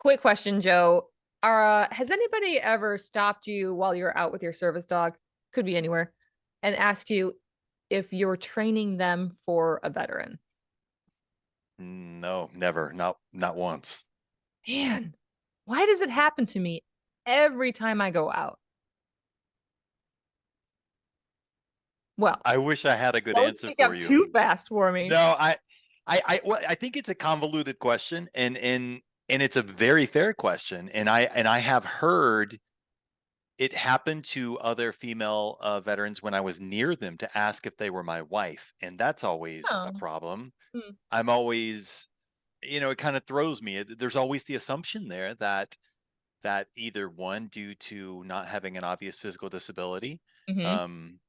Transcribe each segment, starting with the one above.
Quick question, Joe. Has anybody ever stopped you while you're out with your service dog? Could be anywhere, and ask you if you're training them for a veteran? No, never. Not once. Man, why does it happen to me every time I go out? Well, I wish I had a good don't answer speak for up you. too fast for me. No, I think it's a convoluted question, and it's a very fair question, and I have heard it happened to other female veterans when I was near them to ask if they were my wife, and that's always a Oh, problem. hmm. I'm always, it kind of throws me. There's always the assumption there that either one, due to not having an obvious physical disability, Hmm. um,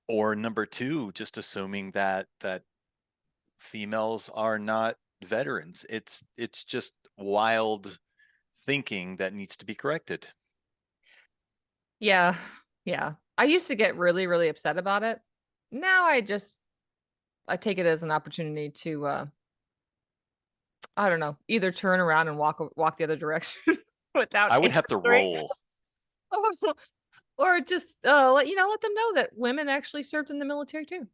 or number two, just assuming that females are not veterans. It's just wild thinking that needs to be corrected. Yeah, yeah. I used to get really, really upset about it. Now I take it as an opportunity to I don't know, either turn around and walk the other direction without I would have to answering, roll. or just let them know that women actually served in the military too,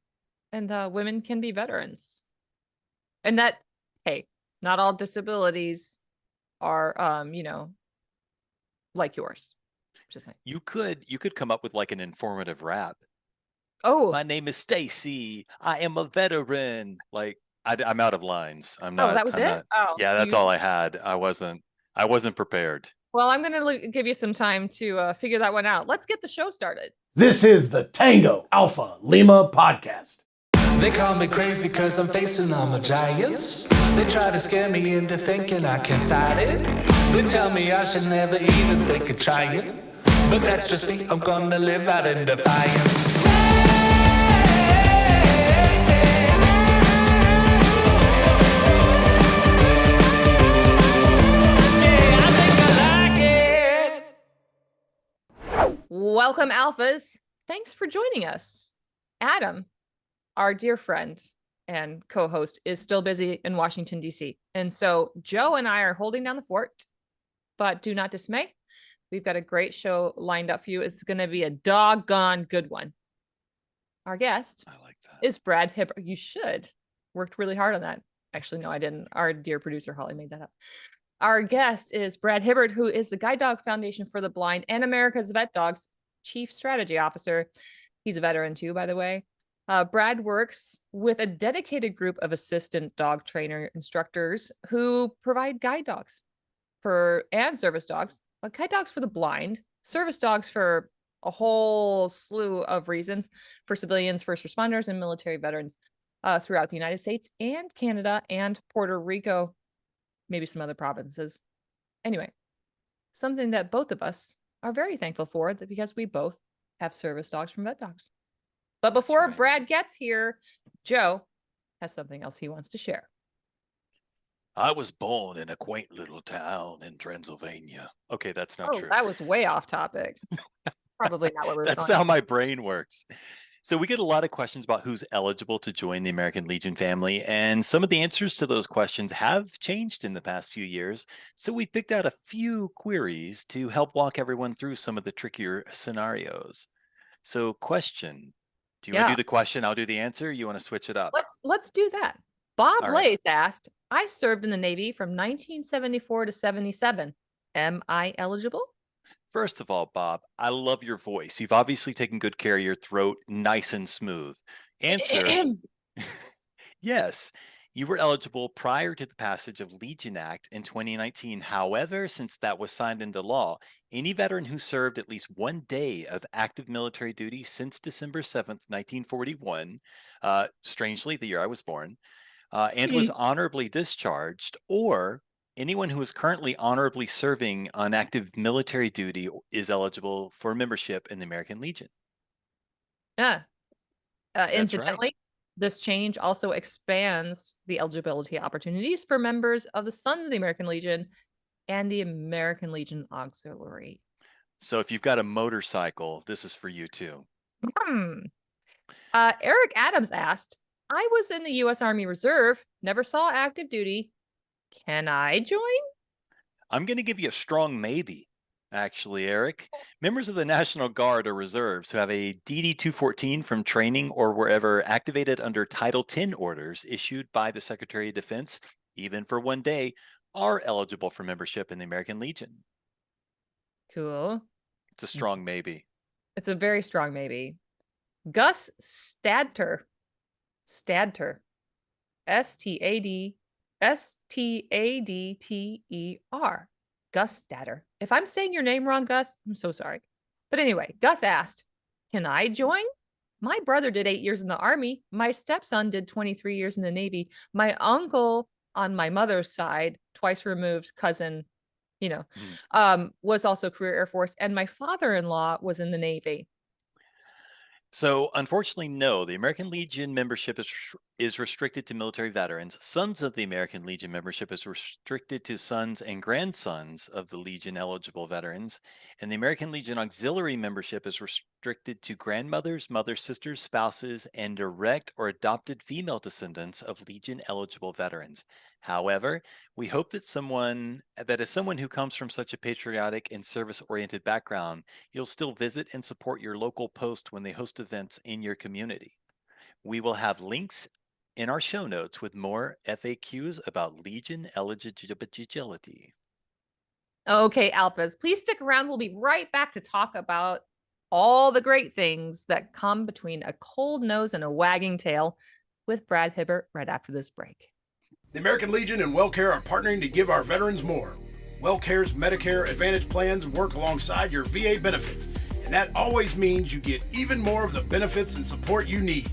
and women can be veterans, and that hey, not all disabilities are like yours. Just saying. You could come up with like an informative rap. Oh, My name is Stacy. I am a veteran. Like I'm out of lines. I'm oh, not. that was I'm it. not. Oh, Yeah, that's all I had. I wasn't prepared. well, I'm gonna give you some time to figure that one out. Let's get the show started. This is the Tango Alpha Lima podcast. They call me crazy cause I'm facing all my giants. They try to scare me into thinking I can fight it. They tell me I should never even think of trying. But that's just me, I'm gonna live out in defiance. Yeah, I think I like it. Welcome, Alphas. Thanks for joining us. Adam, our dear friend and co-host, is still busy in Washington, D.C. And so Joe and I are holding down the fort, but do not dismay. We've got a great show lined up for you. It's going to be a doggone good one. Our guest I like that. is Brad Hibbard. You should. Worked really hard on that. Actually, no, I didn't. Our dear producer, Holly, made that up. Our guest is Brad Hibbard, who is the Guide Dog Foundation for the Blind and America's VetDogs Chief Strategy Officer. He's a veteran too, by the way. Brad works with a dedicated group of assistant dog trainer instructors who provide guide dogs and service dogs, guide dogs for the blind, service dogs for a whole slew of reasons for civilians, first responders, and military veterans throughout the United States and Canada and Puerto Rico, maybe some other provinces. Anyway, something that both of us are very thankful for, because we both have service dogs from VetDogs. But before right. Brad gets here, Joe has something else he wants to share. I was born in a quaint little town in Transylvania. Okay, that's not true. That was way off topic. Probably not where we were That's going. how my brain works. So we get a lot of questions about who's eligible to join the American Legion family, and some of the answers to those questions have changed in the past few years. So we picked out a few queries to help walk everyone through some of the trickier scenarios. So question, do you want to do the question? I'll do the answer. You want to switch it up? Let's do that. Bob All right. Lace asked, I served in the Navy from 1974 to 77. Am I eligible? First of all, Bob, I love your voice. You've obviously taken good care of your throat, nice and smooth. Answer, yes, you were eligible prior to the passage of Legion Act in 2019. However, since that was signed into law, any veteran who served at least one day of active military duty since December 7th, 1941, strangely, the year I was born, and was honorably discharged, or anyone who is currently honorably serving on active military duty is eligible for membership in the American Legion. Yeah. That's Incidentally, right. this change also expands the eligibility opportunities for members of the Sons of the American Legion and the American Legion Auxiliary. So if you've got a motorcycle, this is for you too. Eric Adams asked, I was in the U.S. Army Reserve, never saw active duty. Can I join? I'm going to give you a strong maybe, actually, Eric. Members of the National Guard or Reserves who have a DD-214 from training or wherever activated under Title 10 orders issued by the Secretary of Defense, even for one day, are eligible for membership in the American Legion. Cool. It's a strong maybe. It's a very strong maybe. Gus Stadter. Stadter. Stadter. Gus Stadter. If I'm saying your name wrong, Gus, I'm so sorry. But anyway, Gus asked, can I join? My brother did 8 years in the Army. My stepson did 23 years in the Navy. My uncle on my mother's side, twice removed cousin, was also career Air Force. And my father-in-law was in the Navy. So unfortunately, no, the American Legion membership is restricted to military veterans. Sons of the American Legion membership is restricted to sons and grandsons of the Legion eligible veterans. And the American Legion Auxiliary membership is restricted to grandmothers, mothers, sisters, spouses, and direct or adopted female descendants of Legion eligible veterans. However, we hope that as someone who comes from such a patriotic and service-oriented background, you'll still visit and support your local post when they host events in your community. We will have links in our show notes with more FAQs about Legion eligibility. Okay, Alphas, please stick around. We'll be right back to talk about all the great things that come between a cold nose and a wagging tail with Brad Hibbard right after this break. The American Legion and WellCare are partnering to give our veterans more. WellCare's Medicare Advantage plans work alongside your VA benefits, and that always means you get even more of the benefits and support you need.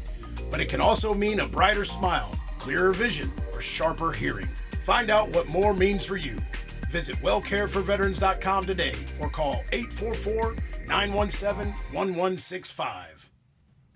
But it can also mean a brighter smile, clearer vision, or sharper hearing. Find out what more means for you. Visit wellcareforveterans.com today or call 844-917-1165.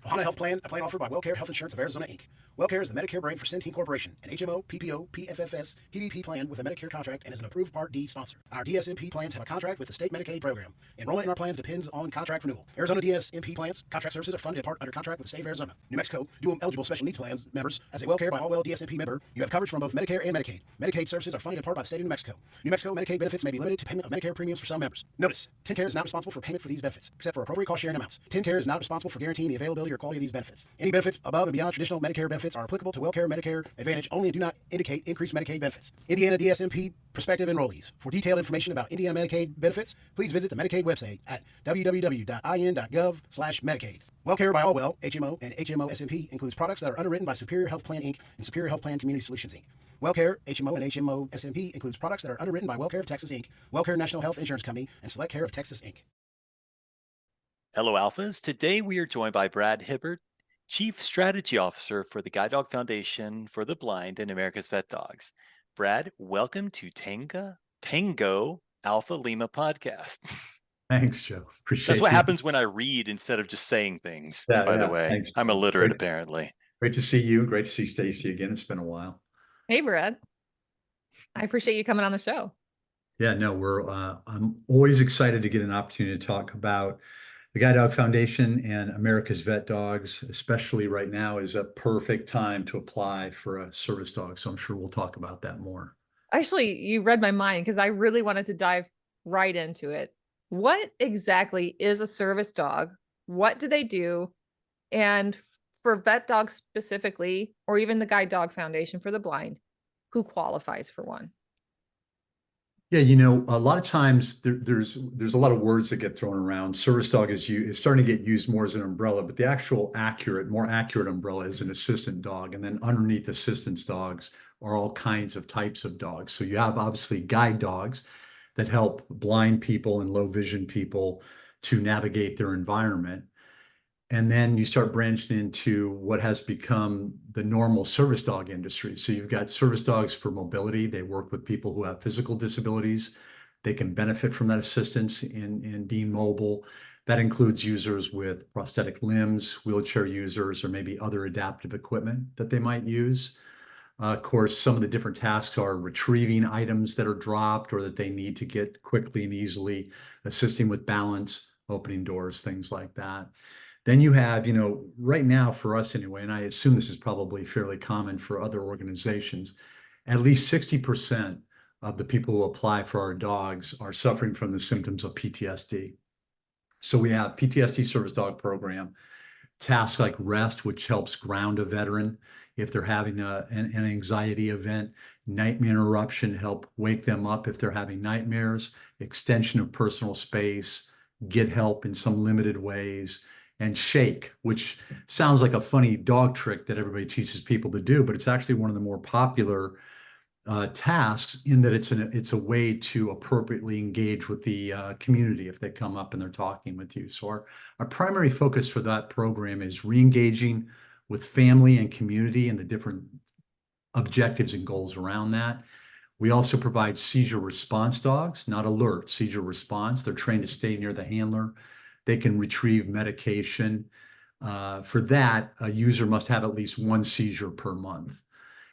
Ohana Health Plan, a plan offered by WellCare Health Insurance of Arizona, Inc. WellCare is the Medicare brand for Centene Corporation, an HMO, PPO, PFFS, PDP plan with a Medicare contract and is an approved Part D sponsor. Our DSMP plans have a contract with the state Medicaid program. Enrollment in our plans depends on contract renewal. Arizona DSMP plans, contract services are funded in part under contract with the state of Arizona. New Mexico, dual eligible special needs plans members. As a WellCare by All Well DSMP member, you have coverage from both Medicare and Medicaid. Medicaid services are funded in part by the state of New Mexico. New Mexico Medicaid benefits may be limited to payment of Medicare premiums for some members. Notice, TennCare is not responsible for payment for these benefits, except for appropriate cost sharing amounts. TennCare is not responsible for guaranteeing the availability or quality of these benefits. Any benefits above and beyond traditional Medicare benefits are applicable to WellCare Medicare Advantage only and do not indicate increased Medicaid benefits. Indiana DSMP prospective enrollees. For detailed information about Indiana Medicaid benefits, please visit the Medicaid website at www.in.gov/Medicaid. WellCare by All Well, HMO, and HMO SMP includes products that are underwritten by Superior Health Plan, Inc. and Superior Health Plan Community Solutions, Inc. WellCare, HMO, and HMO SMP includes products that are underwritten by WellCare of Texas, Inc., WellCare National Health Insurance Company, and Select Care of Texas, Inc. Hello, Alphas. Today we are joined by Brad Hibbard, Chief Strategy Officer for the Guide Dog Foundation for the Blind and America's VetDogs. Brad, welcome to Tango Alpha Lima podcast. Thanks, Joe. Appreciate it. That's what happens when I read instead of just saying things, by the way. Thanks. I'm illiterate, apparently. Great to see you. Great to see Stacy again. It's been a while. Hey, Brad. I appreciate you coming on the show. Yeah, no, I'm always excited to get an opportunity to talk about the Guide Dog Foundation and America's VetDogs, especially right now is a perfect time to apply for a service dog. So I'm sure we'll talk about that more. Actually, you read my mind because I really wanted to dive right into it. What exactly is a service dog? What do they do? And for VetDogs specifically, or even the Guide Dog Foundation for the Blind, who qualifies for one? Yeah, a lot of times there's a lot of words that get thrown around. Service dog is starting to get used more as an umbrella, but the actual more accurate umbrella is an assistant dog. And then underneath assistance dogs are all kinds of types of dogs. So you have obviously guide dogs that help blind people and low vision people to navigate their environment. And then you start branching into what has become the normal service dog industry. So you've got service dogs for mobility. They work with people who have physical disabilities. They can benefit from that assistance in being mobile. That includes users with prosthetic limbs, wheelchair users, or maybe other adaptive equipment that they might use. Of course, some of the different tasks are retrieving items that are dropped or that they need to get quickly and easily, assisting with balance, opening doors, things like that. Then you have, right now for us anyway, and I assume this is probably fairly common for other organizations, at least 60% of the people who apply for our dogs are suffering from the symptoms of PTSD. So we have PTSD service dog program, tasks like rest, which helps ground a veteran if they're having an anxiety event, nightmare interruption, help wake them up if they're having nightmares, extension of personal space, get help in some limited ways, and shake, which sounds like a funny dog trick that everybody teaches people to do, but it's actually one of the more popular tasks in that it's a way to appropriately engage with the community if they come up and they're talking with you. So our primary focus for that program is re-engaging with family and community and the different objectives and goals around that. We also provide seizure response dogs, not alert, seizure response. They're trained to stay near the handler. They can retrieve medication. For that, a user must have at least one seizure per month.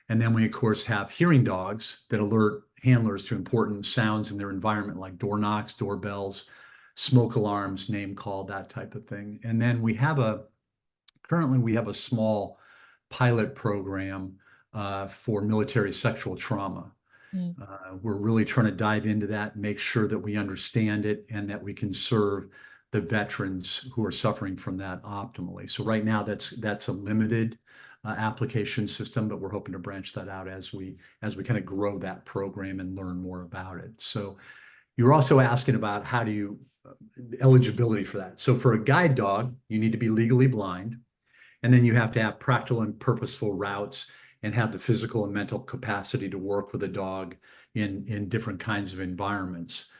And then we, of course, have hearing dogs that alert handlers to important sounds in their environment, like door knocks, doorbells, smoke alarms, name call, that type of thing. And then currently we have a small pilot program for military sexual trauma. We're really trying to dive into that, make sure that we understand it and that we can serve the veterans who are suffering from that optimally. So right now that's a limited application system, but we're hoping to branch that out as we kind of grow that program and learn more about it. So you're also asking about how do you eligibility for that. So for a guide dog, you need to be legally blind, and then you have to have practical and purposeful routes and have the physical and mental capacity to work with a dog in different kinds of environments.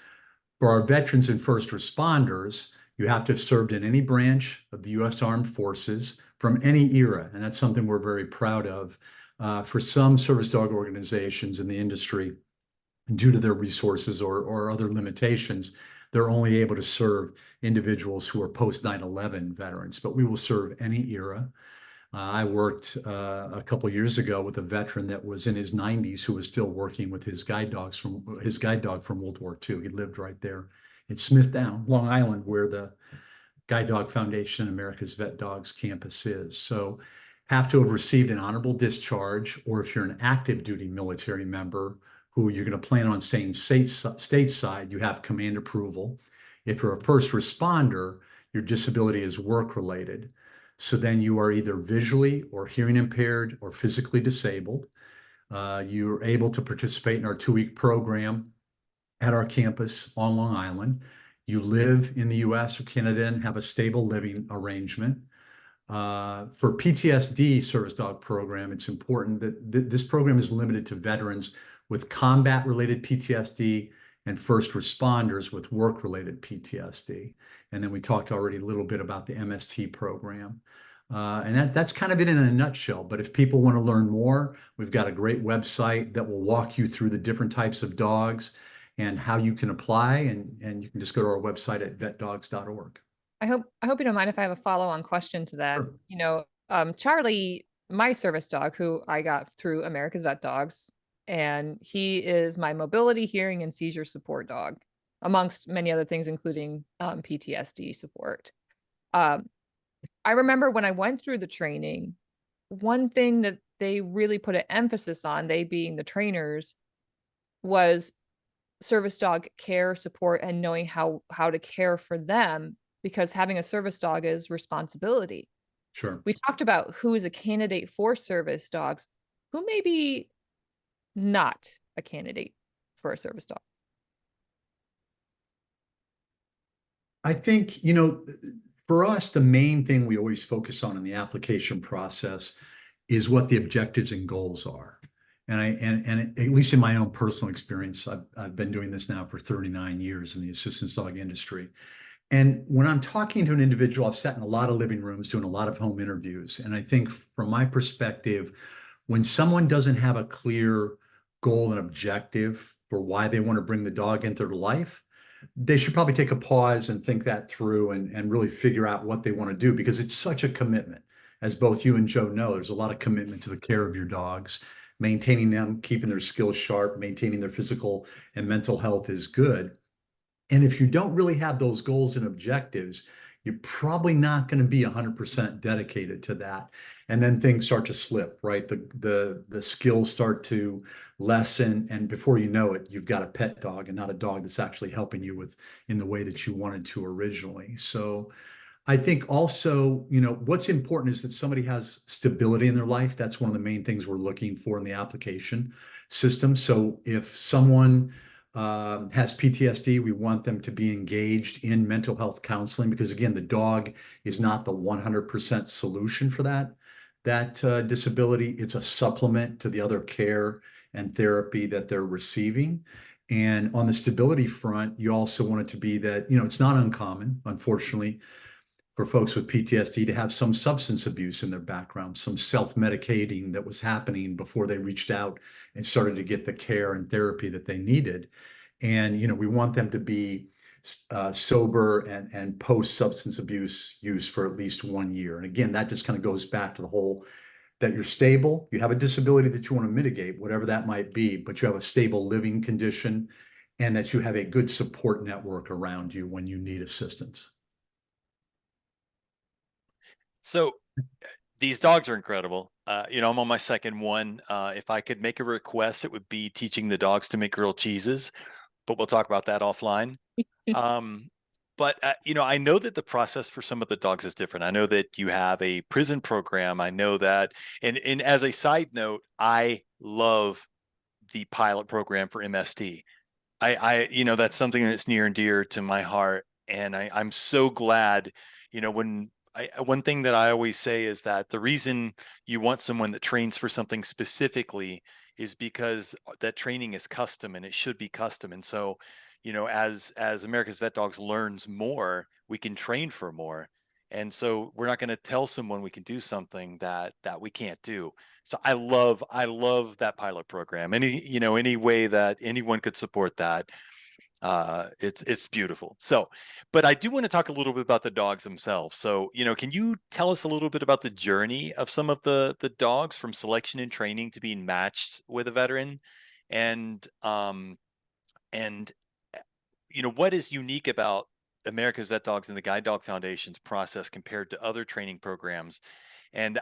For our veterans and first responders, you have to have served in any branch of the U.S. Armed Forces from any era, and that's something we're very proud of. For some service dog organizations in the industry, due to their resources or other limitations, they're only able to serve individuals who are post 9/11 veterans, but we will serve any era. I worked a couple of years ago with a veteran that was in his 90s who was still working with his guide dog from World War II. He lived right there in Smithtown, Long Island, where the Guide Dog Foundation and America's VetDogs campus is. So have to have received an honorable discharge, or if you're an active duty military member who you're going to plan on staying stateside, you have command approval. If you're a first responder, your disability is work related. So then you are either visually or hearing impaired or physically disabled. You're able to participate in our 2-week program at our campus on Long Island. You live in the US or Canada and have a stable living arrangement. For PTSD service dog program, it's important that this program is limited to veterans with combat-related PTSD and first responders with work-related PTSD. And then we talked already a little bit about the MST program. And that's kind of it in a nutshell. But if people want to learn more, we've got a great website that will walk you through the different types of dogs and how you can apply. And you can just go to our website at vetdogs.org. I hope you don't mind if I have a follow-on question to that. Sure. You know, Charlie, my service dog, who I got through America's VetDogs, and he is my mobility, hearing, and seizure support dog, amongst many other things, including PTSD support. I remember when I went through the training, one thing that they really put an emphasis on, they being the trainers, was service dog care, support, and knowing how to care for them, because having a service dog is responsibility. Sure. We talked about who is a candidate for service dogs, who may be not a candidate for a service dog. I think, for us, the main thing we always focus on in the application process is what the objectives and goals are. And at least in my own personal experience, I've been doing this now for 39 years in the assistance dog industry. And when I'm talking to an individual, I've sat in a lot of living rooms doing a lot of home interviews. And I think from my perspective, when someone doesn't have a clear goal and objective for why they want to bring the dog into their life, they should probably take a pause and think that through and really figure out what they want to do, because it's such a commitment. As both you and Joe know, there's a lot of commitment to the care of your dogs. Maintaining them, keeping their skills sharp, maintaining their physical and mental health is good. And if you don't really have those goals and objectives, you're probably not going to be 100% dedicated to that. And then things start to slip, right? The skills start to lessen, and before you know it, you've got a pet dog and not a dog that's actually helping you with in the way that you wanted to originally. So I think also, what's important is that somebody has stability in their life. That's one of the main things we're looking for in the application system. So if someone has PTSD, we want them to be engaged in mental health counseling, because again, the dog is not the 100% solution for that disability. It's a supplement to the other care and therapy that they're receiving. And on the stability front, you also want it to be that, it's not uncommon, unfortunately, for folks with PTSD to have some substance abuse in their background, some self-medicating that was happening before they reached out and started to get the care and therapy that they needed. And, we want them to be sober and post substance abuse use for at least 1 year. And again, that just kind of goes back to the whole that you're stable, you have a disability that you want to mitigate, whatever that might be, but you have a stable living condition, and that you have a good support network around you when you need assistance. So these dogs are incredible. I'm on my second one. If I could make a request, it would be teaching the dogs to make grilled cheeses, but we'll talk about that offline. But I know that the process for some of the dogs is different. I know that you have a prison program. I know that, and as a side note, I love the pilot program for MST. That's something that's near and dear to my heart. And I'm so glad, one thing that I always say is that the reason you want someone that trains for something specifically is because that training is custom, and it should be custom. And so, as America's Vet Dogs learns more, we can train for more. And so we're not going to tell someone we can do something that we can't do. So I love that pilot program. Any way that anyone could support that, it's beautiful. So, but I do want to talk a little bit about the dogs themselves. So, can you tell us a little bit about the journey of some of the dogs from selection and training to being matched with a veteran, and what is unique about America's Vet Dogs and the Guide Dog Foundation's process compared to other training programs? And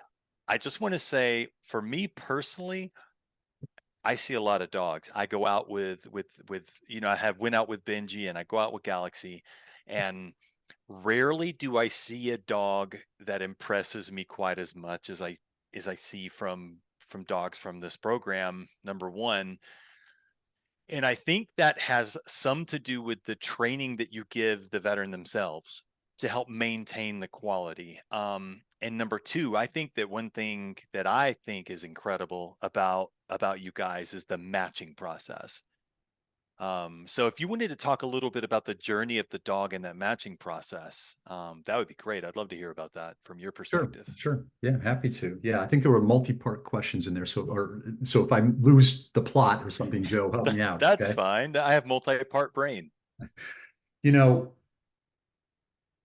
I just want to say, for me personally, I see a lot of dogs. I go out with I went out with Benji, and I go out with Galaxy, and rarely do I see a dog that impresses me quite as much as I see from dogs from this program, number one. And I think that has some to do with the training that you give the veteran themselves to help maintain the quality. And number two, I think that one thing that I think is incredible about you guys is the matching process. So if you wanted to talk a little bit about the journey of the dog and that matching process, that would be great. I'd love to hear about that from your perspective. Sure. Yeah, happy to. Yeah, I think there were multi-part questions in there. So if I lose the plot or something, Joe, help me out. That's fine. I have multi-part brain.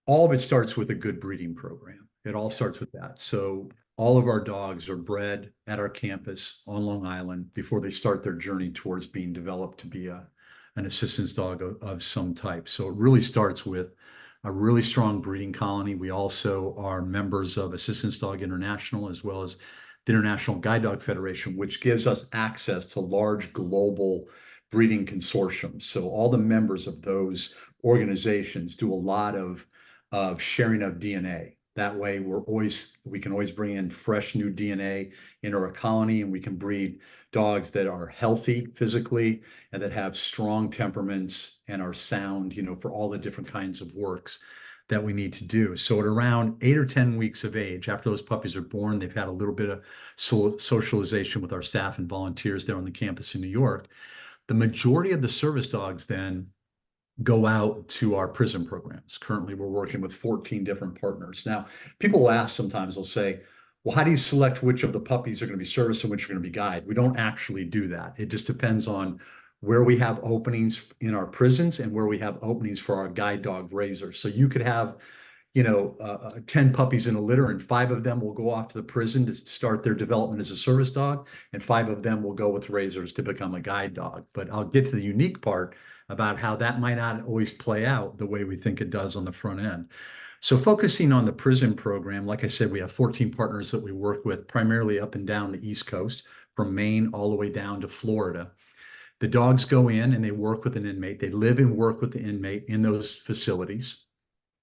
All of it starts with a good breeding program. It all starts with that. So all of our dogs are bred at our campus on Long Island before they start their journey towards being developed to be an assistance dog of some type. So it really starts with a really strong breeding colony. We also are members of Assistance Dog International, as well as the International Guide Dog Federation, which gives us access to large global breeding consortiums. So all the members of those organizations do a lot of sharing of DNA. That way we can always bring in fresh new DNA into our colony, and we can breed dogs that are healthy physically and that have strong temperaments and are sound, for all the different kinds of works that we need to do. So at around 8 or 10 weeks of age, after those puppies are born, they've had a little bit of socialization with our staff and volunteers there on the campus in New York. The majority of the service dogs then go out to our prison programs. Currently, we're working with 14 different partners. Now, people will ask sometimes, they'll say, well, how do you select which of the puppies are going to be service and which are going to be guide? We don't actually do that. It just depends on where we have openings in our prisons and where we have openings for our guide dog raisers. So you could have, 10 puppies in a litter, and 5 of them will go off to the prison to start their development as a service dog, and 5 of them will go with raisers to become a guide dog. But I'll get to the unique part about how that might not always play out the way we think it does on the front end. So focusing on the prison program, like I said, we have 14 partners that we work with primarily up and down the East Coast, from Maine all the way down to Florida. The dogs go in and they work with an inmate. They live and work with the inmate in those facilities.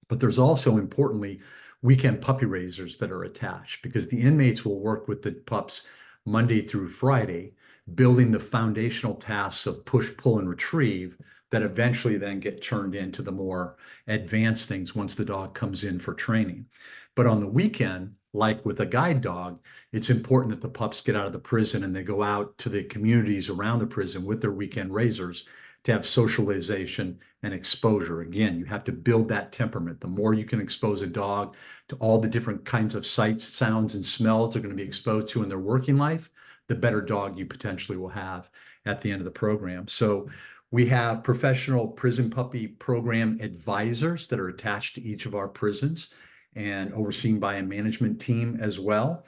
But there's also, importantly, weekend puppy raisers that are attached, because the inmates will work with the pups Monday through Friday, building the foundational tasks of push, pull, and retrieve that eventually then get turned into the more advanced things once the dog comes in for training. But on the weekend, like with a guide dog, it's important that the pups get out of the prison and they go out to the communities around the prison with their weekend raisers to have socialization and exposure. Again, you have to build that temperament. The more you can expose a dog to all the different kinds of sights, sounds, and smells they're going to be exposed to in their working life, the better dog you potentially will have at the end of the program. So we have professional prison puppy program advisors that are attached to each of our prisons and overseen by a management team as well.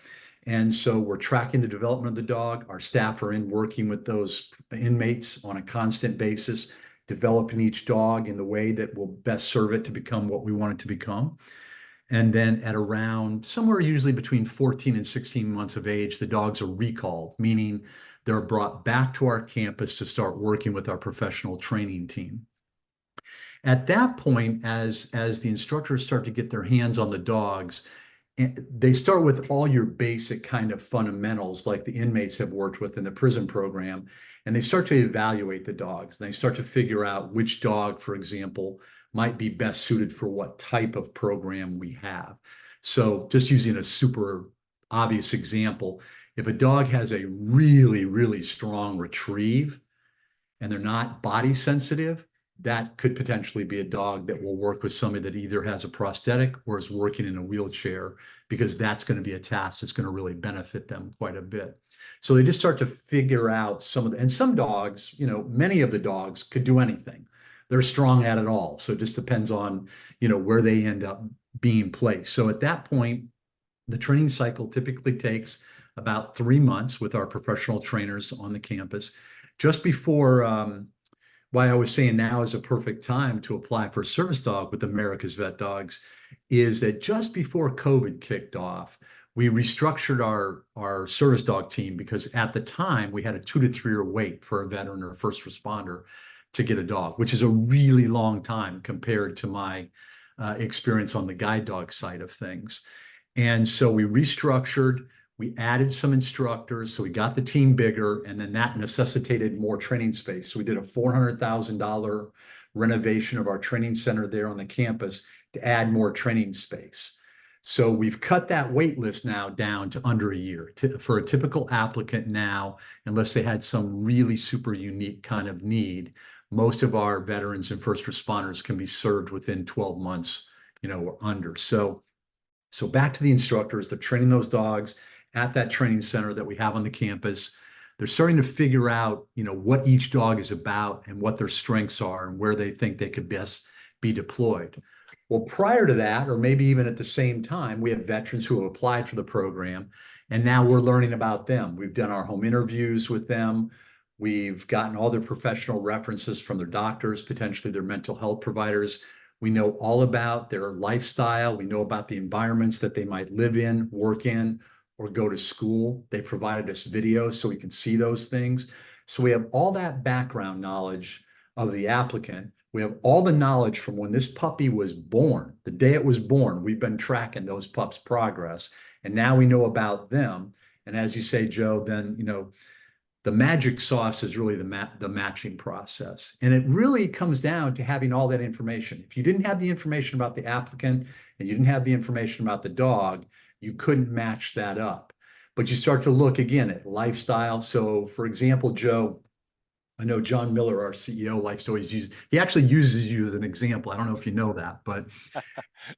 And so we're tracking the development of the dog. Our staff are in working with those inmates on a constant basis, developing each dog in the way that will best serve it to become what we want it to become. And then at around somewhere usually between 14 and 16 months of age, the dogs are recalled, meaning they're brought back to our campus to start working with our professional training team. At that point, as the instructors start to get their hands on the dogs, they start with all your basic kind of fundamentals like the inmates have worked with in the prison program, and they start to evaluate the dogs. They start to figure out which dog, for example, might be best suited for what type of program we have. So just using a super obvious example, if a dog has a really, really strong retrieve and they're not body sensitive, that could potentially be a dog that will work with somebody that either has a prosthetic or is working in a wheelchair, because that's going to be a task that's going to really benefit them quite a bit. So they just start to figure out some of the, and some dogs, you know, many of the dogs could do anything. They're strong at it all. So it just depends on, you know, where they end up being placed. So at that point, the training cycle typically takes about 3 months with our professional trainers on the campus. Just before, why I was saying now is a perfect time to apply for a service dog with America's Vet Dogs is that just before COVID kicked off, we restructured our service dog team, because at the time we had a 2 to 3 year wait for a veteran or a first responder to get a dog, which is a really long time compared to my experience on the guide dog side of things. And so we restructured, we added some instructors, so we got the team bigger, and then that necessitated more training space. So we did a $400,000 renovation of our training center there on the campus to add more training space. So we've cut that wait list now down to under a year. For a typical applicant now, unless they had some really super unique kind of need, most of our veterans and first responders can be served within 12 months, you know, or under. So back to the instructors, they're training those dogs at that training center that we have on the campus. They're starting to figure out, you know, what each dog is about and what their strengths are and where they think they could best be deployed. Well, prior to that, or maybe even at the same time, we have veterans who have applied for the program, and now we're learning about them. We've done our home interviews with them. We've gotten all their professional references from their doctors, potentially their mental health providers. We know all about their lifestyle. We know about the environments that they might live in, work in, or go to school. They provided us videos so we can see those things. So we have all that background knowledge of the applicant. We have all the knowledge from when this puppy was born, the day it was born. We've been tracking those pups' progress, and now we know about them. And as you say, Joe, then, you know, the magic sauce is really the matching process. And it really comes down to having all that information. If you didn't have the information about the applicant and you didn't have the information about the dog, you couldn't match that up. But you start to look again at lifestyle. So for example, Joe, I know John Miller, our CEO, likes to always use, he actually uses you as an example. I don't know if you know that, but,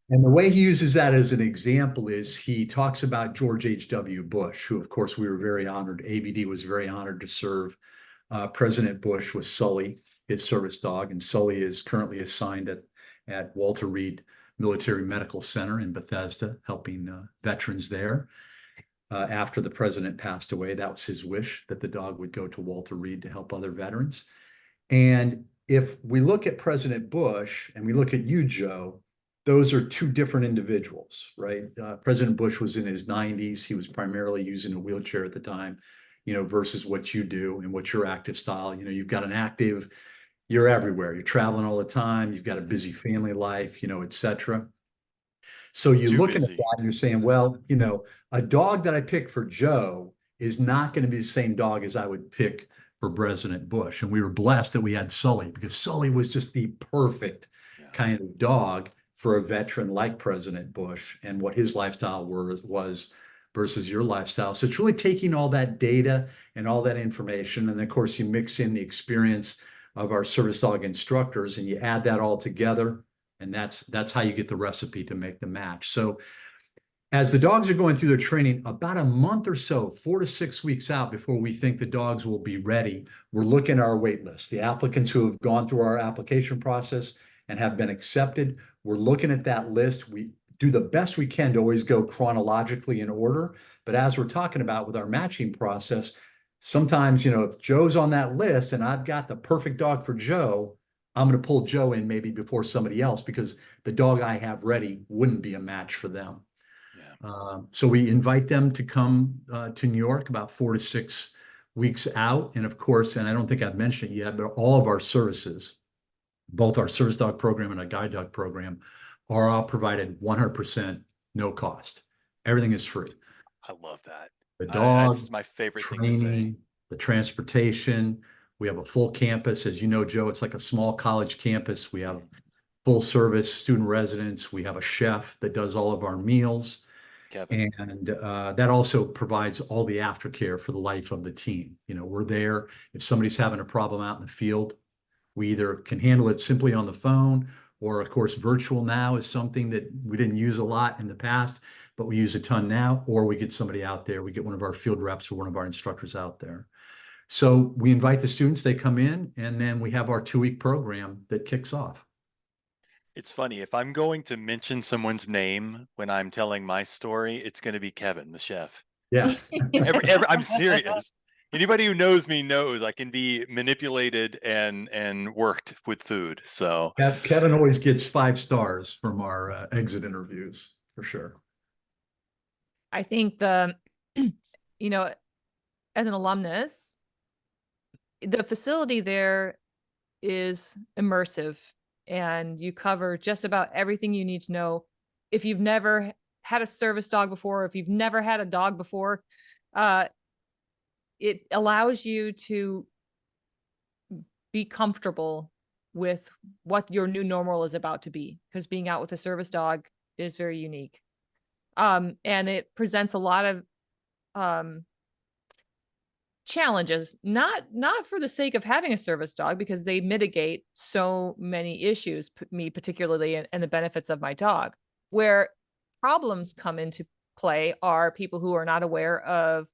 and the way he uses that as an example is he talks about George H.W. Bush, who of course we were very honored, AVD was very honored to serve President Bush with Sully, his service dog, and Sully is currently assigned at Walter Reed Military Medical Center in Bethesda, helping veterans there. After the president passed away, that was his wish, that the dog would go to Walter Reed to help other veterans. And if we look at President Bush and we look at you, Joe, those are two different individuals, right? President Bush was in his 90s. He was primarily using a wheelchair at the time, versus what you do and what your active style. You've got an active, you're everywhere. You're traveling all the time. You've got a busy family life, et cetera. So you're Too looking at busy. that and you're saying, well, a dog that I picked for Joe is not going to be the same dog as I would pick for President Bush. And we were blessed that we had Sully, because Sully was just the perfect kind of dog for a veteran like President Bush and what his lifestyle was versus your lifestyle. So it's really taking all that data and all that information. And of course, you mix in the experience of our service dog instructors and you add that all together. And that's how you get the recipe to make the match. So as the dogs are going through their training, about a month or so, 4 to 6 weeks out before we think the dogs will be ready, we're looking at our wait list. The applicants who have gone through our application process and have been accepted, we're looking at that list. We do the best we can to always go chronologically in order. But as we're talking about with our matching process, sometimes, if Joe's on that list and I've got the perfect dog for Joe, I'm going to pull Joe in maybe before somebody else because the dog I have ready wouldn't be a match for them. So we invite them to come to New York about 4 to 6 weeks out. And of course, and I don't think I've mentioned it yet, but all of our services, both our service dog program and our guide dog program, are all provided 100% no cost. Everything is free. I love that. The dog, that's my favorite training, thing to say. the transportation. We have a full campus. As you know, Joe, it's like a small college campus. We have full service student residents. We have a chef that does all of our meals. Kevin. And that also provides all the aftercare for the life of the team. We're there. If somebody's having a problem out in the field, we either can handle it simply on the phone, or of course, virtual now is something that we didn't use a lot in the past, but we use a ton now, or we get somebody out there. We get one of our field reps or one of our instructors out there. So we invite the students, they come in, and then we have our 2-week program that kicks off. It's funny, if I'm going to mention someone's name when I'm telling my story, it's going to be Kevin, the chef. Yeah. I'm serious. Anybody who knows me knows I can be manipulated and worked with food. So Kevin always gets 5 stars from our exit interviews, for sure. I think as an alumnus, the facility there is immersive. And you cover just about everything you need to know. If you've never had a service dog before, if you've never had a dog before, it allows you to be comfortable with what your new normal is about to be, because being out with a service dog is very unique. And it presents a lot of challenges, not for the sake of having a service dog, because they mitigate so many issues, me particularly, and the benefits of my dog. Where problems come into play are people who are not aware of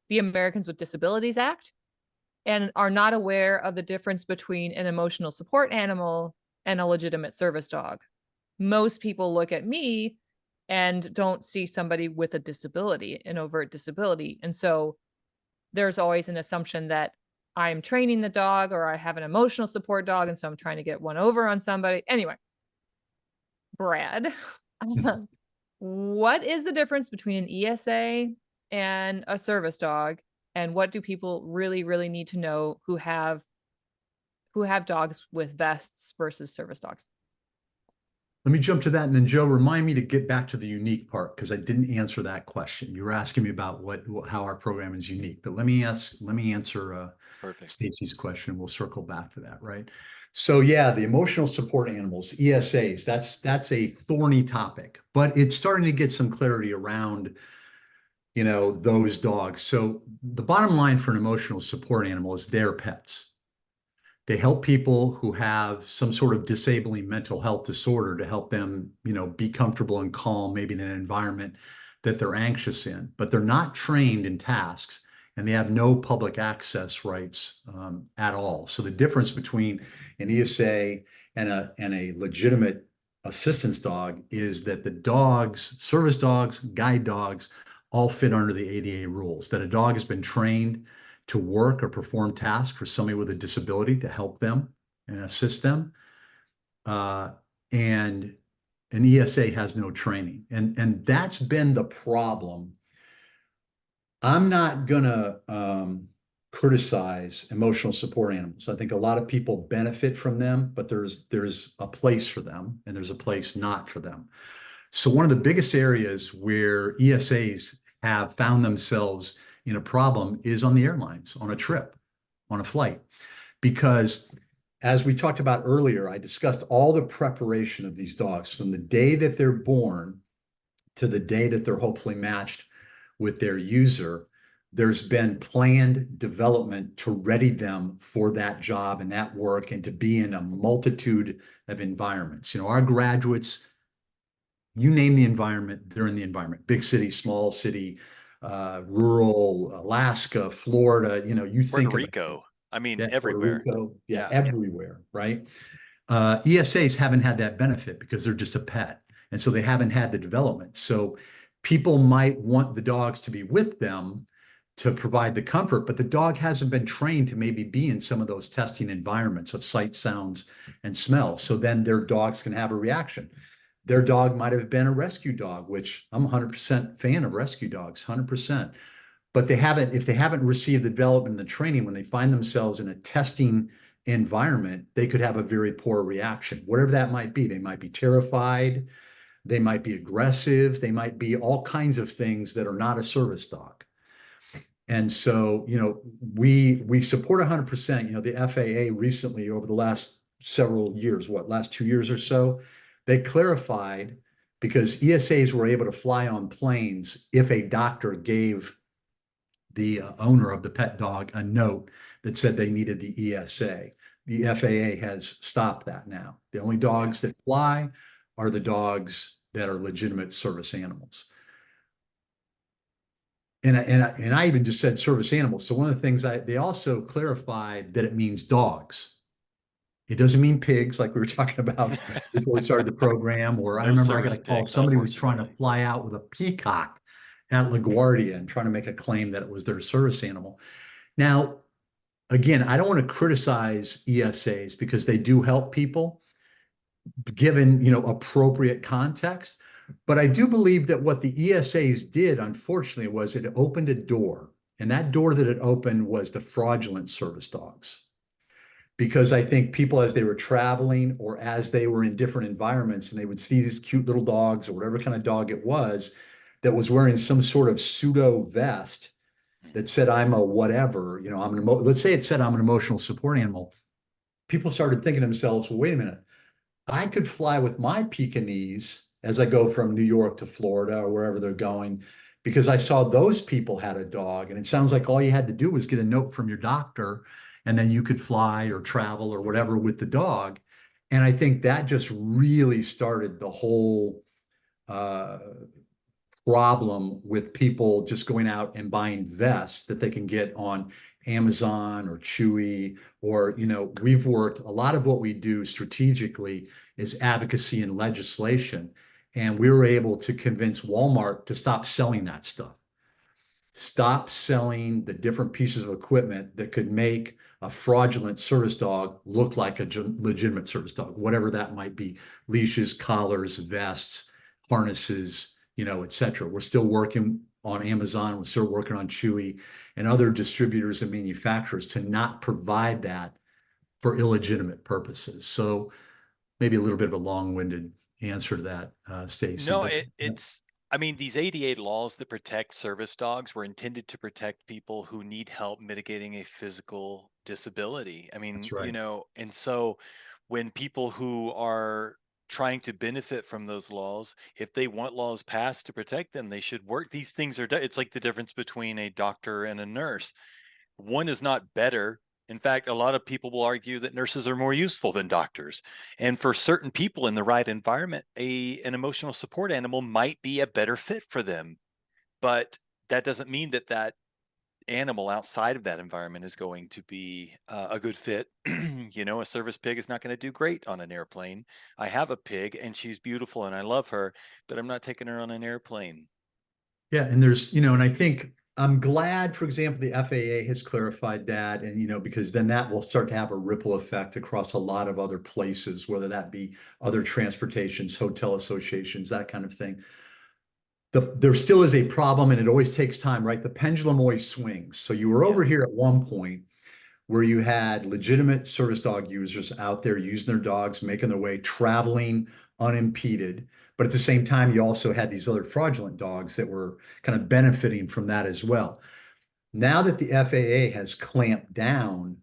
the Americans with Disabilities Act and are not aware of the difference between an emotional support animal and a legitimate service dog. Most people look at me and don't see somebody with a disability, an overt disability. And so there's always an assumption that I'm training the dog or I have an emotional support dog, and so I'm trying to get one over on somebody. Anyway, Brad, what is the difference between an ESA and a service dog? And what do people really, really need to know who have dogs with vests versus service dogs? Let me jump to that. And then Joe, remind me to get back to the unique part, because I didn't answer that question. You were asking me about how our program is unique, but let me answer Stacy's question. We'll circle back to that, right? So yeah, the emotional support animals, ESAs, that's a thorny topic, but it's starting to get some clarity around, those dogs. So the bottom line for an emotional support animal is their pets. They help people who have some sort of disabling mental health disorder to help them, be comfortable and calm, maybe in an environment that they're anxious in, but they're not trained in tasks and they have no public access rights at all. So the difference between an ESA and a legitimate assistance dog is that the dogs, service dogs, guide dogs, all fit under the ADA rules, that a dog has been trained to work or perform tasks for somebody with a disability to help them and assist them. And An ESA has no training. And that's been the problem. I'm not gonna criticize emotional support animals. I think a lot of people benefit from them, but there's a place for them and there's a place not for them. So one of the biggest areas where ESAs have found themselves in a problem is on the airlines, on a trip, on a flight. Because as we talked about earlier, I discussed all the preparation of these dogs from the day that they're born to the day that they're hopefully matched with their user. There's been planned development to ready them for that job and that work and to be in a multitude of environments. You know, our graduates, you name the environment, they're in the environment. Big city, small city, rural, Alaska, Florida, you know, you Puerto think Rico. I mean, Puerto everywhere. Rico, Yeah. everywhere, right? ESAs haven't had that benefit because they're just a pet. And so they haven't had the development. So people might want the dogs to be with them to provide the comfort, but the dog hasn't been trained to maybe be in some of those testing environments of sight, sounds, and smells. So then their dogs can have a reaction. Their dog might have been a rescue dog, which I'm 100% fan of rescue dogs, 100%. But they haven't, if they haven't received the development and the training, when they find themselves in a testing environment, they could have a very poor reaction, whatever that might be. They might be terrified, they might be aggressive, they might be all kinds of things that are not a service dog. And so, you know, we support 100%. You know, the FAA recently, over the last several years, last 2 years or so, they clarified, because ESAs were able to fly on planes if a doctor gave the owner of the pet dog a note that said they needed the ESA. The FAA has stopped that now. The only dogs that fly are the dogs that are legitimate service animals. And I even just said service animals. So one of the things they also clarified that it means dogs. It doesn't mean pigs like we were talking about before we started the program. Or I No remember I got service a call. pigs, Somebody was trying to unfortunately. fly out with a peacock at LaGuardia and trying to make a claim that it was their service animal. Now, again, I don't want to criticize ESAs because they do help people given, you know, appropriate context. But I do believe that what the ESAs did, unfortunately, was it opened a door. And that door that it opened was the fraudulent service dogs. Because I think people, as they were traveling or as they were in different environments, and they would see these cute little dogs or whatever kind of dog it was that was wearing some sort of pseudo vest that said, I'm a whatever, you know, let's say it said I'm an emotional support animal. People started thinking to themselves, well, wait a minute, I could fly with my Pekingese as I go from New York to Florida or wherever they're going, because I saw those people had a dog. And it sounds like all you had to do was get a note from your doctor, and then you could fly or travel or whatever with the dog. And I think that just really started the whole problem with people just going out and buying vests that they can get on Amazon or Chewy, or, you know, we've worked, a lot of what we do strategically is advocacy and legislation. And we were able to convince Walmart to stop selling that stuff. Stop selling the different pieces of equipment that could make a fraudulent service dog look like a legitimate service dog, whatever that might be: leashes, collars, vests, harnesses, you know, et cetera. We're still working on Amazon. We're still working on Chewy and other distributors and manufacturers to not provide that for illegitimate purposes. So maybe a little bit of a long-winded answer to that, Stacy. No, But it's, I mean, these ADA laws that protect service dogs were intended to protect people who need help mitigating a physical disability. I mean, that's right. you know, and so when people who are trying to benefit from those laws, if they want laws passed to protect them, they should work. These things are, it's like the difference between a doctor and a nurse. One is not better. In fact, a lot of people will argue that nurses are more useful than doctors. And for certain people in the right environment, an emotional support animal might be a better fit for them. But that doesn't mean that that animal outside of that environment is going to be a good fit. You know, a service pig is not going to do great on an airplane. I have a pig and she's beautiful and I love her, but I'm not taking her on an airplane. Yeah, and there's, you know, and I think I'm glad, for example, the FAA has clarified that, and because then that will start to have a ripple effect across a lot of other places, whether that be other transportations, hotel associations, that kind of thing. There still is a problem, and it always takes time, right? The pendulum always swings. So you were over here at one point where you had legitimate service dog users out there using their dogs, making their way, traveling unimpeded. But at the same time, you also had these other fraudulent dogs that were kind of benefiting from that as well. Now that the FAA has clamped down,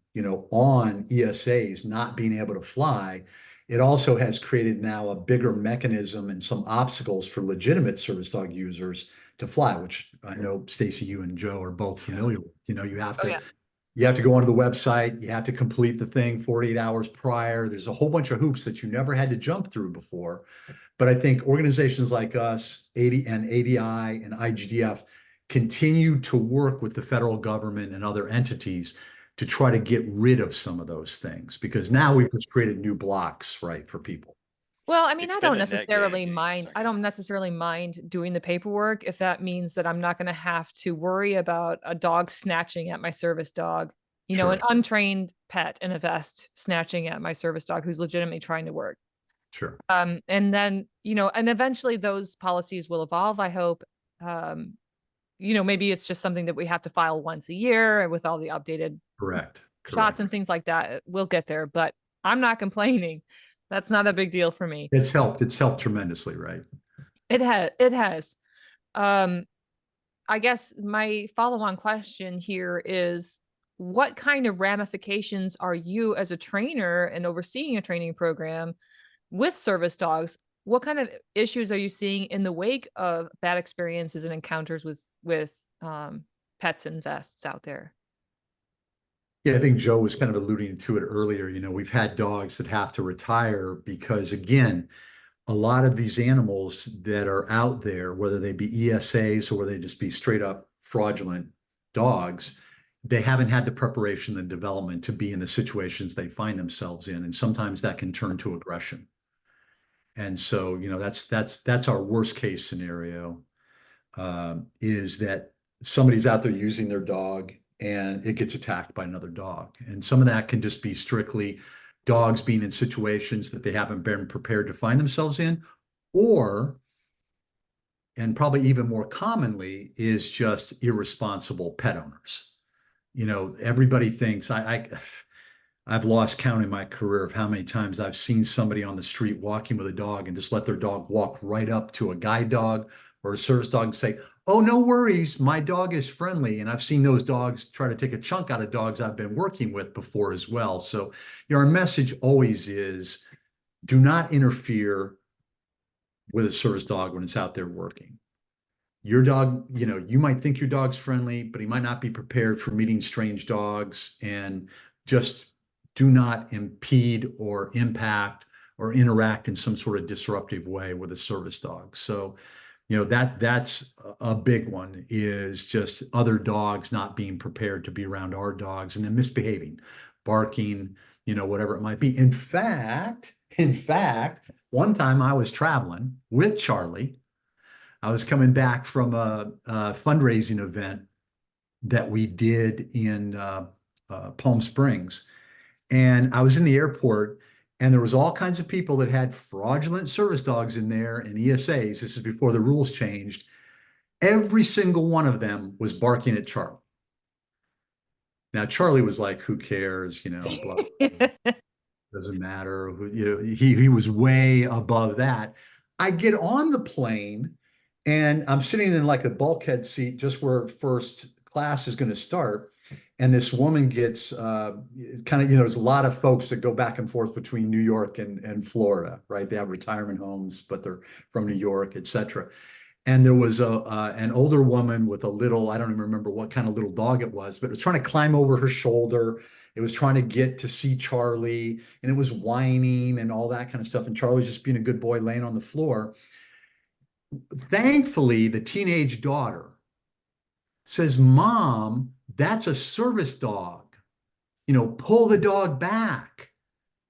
on ESAs not being able to fly, it also has created now a bigger mechanism and some obstacles for legitimate service dog users to fly, which I know, Stacy, you and Joe are both familiar with. You have to go onto the website, you have to complete the thing 48 hours prior. There's a whole bunch of hoops that you never had to jump through before. But I think organizations like us, ADI and IGDF, continue to work with the federal government and other entities to try to get rid of some of those things, because now we've just created new blocks, right, for people. Well, I mean, It's I been don't a net necessarily gain. mind. Sorry, I don't necessarily mind doing the paperwork if that means that I'm not going to have to worry about a dog snatching at my service dog. Sure. An untrained pet in a vest snatching at my service dog who's legitimately trying to work. Sure. And then, and eventually those policies will evolve, I hope. Maybe it's just something that we have to file once a year with all the updated Correct. shots and things like that. We'll get there, but I'm not complaining. That's not a big deal for me. It's helped tremendously, right? It has. I guess my follow-on question here is, what kind of ramifications are you as a trainer and overseeing a training program with service dogs? What kind of issues are you seeing in the wake of bad experiences and encounters with pets and vests out there? Yeah, I think Joe was kind of alluding to it earlier. We've had dogs that have to retire because, again, a lot of these animals that are out there, whether they be ESAs or they just be straight up fraudulent dogs, they haven't had the preparation and development to be in the situations they find themselves in. And sometimes that can turn to aggression. And so, that's our worst case scenario, is that somebody's out there using their dog and it gets attacked by another dog. And some of that can just be strictly dogs being in situations that they haven't been prepared to find themselves in, or, and probably even more commonly, is just irresponsible pet owners. Everybody thinks I've lost count in my career of how many times I've seen somebody on the street walking with a dog and just let their dog walk right up to a guide dog or a service dog and say, "Oh, no worries, my dog is friendly." And I've seen those dogs try to take a chunk out of dogs I've been working with before as well. So, our message always is, do not interfere with a service dog when it's out there working. Your dog, you might think your dog's friendly, but he might not be prepared for meeting strange dogs, and just do not impede or impact or interact in some sort of disruptive way with a service dog. So, that's a big one, is just other dogs not being prepared to be around our dogs and then misbehaving, barking, whatever it might be. In fact, one time I was traveling with Charlie. I was coming back from a fundraising event that we did in Palm Springs. And I was in the airport, and there was all kinds of people that had fraudulent service dogs in there and ESAs. This is before the rules changed. Every single one of them was barking at Charlie. Now, Charlie was like, "Who cares? Blah, blah. Doesn't matter." He was way above that. I get on the plane, and I'm sitting in like a bulkhead seat just where first class is going to start. And this woman gets kind of, there's a lot of folks that go back and forth between New York and Florida, right? They have retirement homes, but they're from New York, et cetera. And there was an older woman with a little, I don't even remember what kind of little dog it was, but it was trying to climb over her shoulder. It was trying to get to see Charlie, and it was whining and all that kind of stuff. And Charlie was just being a good boy laying on the floor. Thankfully, the teenage daughter says, "Mom, that's a service dog. Pull the dog back."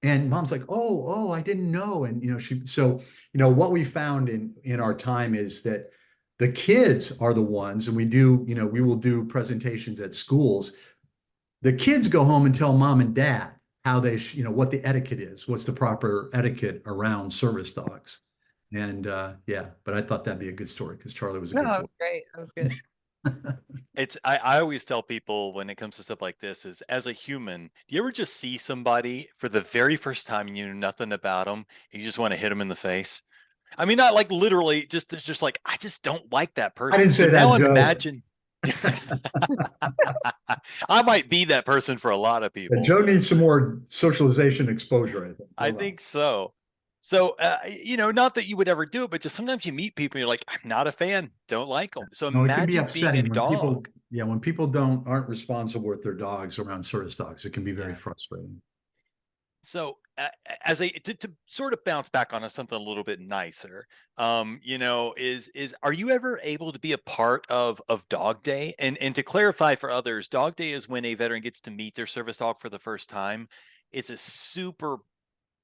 And Mom's like, "Oh, I didn't know." And, what we found in our time is that The kids are the ones, and we will do presentations at schools. The kids go home and tell mom and dad how what the etiquette is, what's the proper etiquette around service dogs. And yeah, but I thought that'd be a good story because Charlie was a No, good that boy. was great. That was good. I always tell people when it comes to stuff like this is, as a human, do you ever just see somebody for the very first time and you know nothing about them and you just want to hit them in the face? I mean, not like literally, just like, I just don't like that person. I didn't say So that, now Joe. imagine I might be that person for a lot of people. Joe needs some more socialization exposure, I think. I think so. So, not that you would ever do it, but just sometimes you meet people and you're like, I'm not a fan, don't like them. So No, it can be imagine being a upsetting when people, dog. when people aren't responsible with their dogs around service dogs. It can be very frustrating. So to sort of bounce back on something a little bit nicer, are you ever able to be a part of Dog Day? And to clarify for others, Dog Day is when a veteran gets to meet their service dog for the first time. It's a super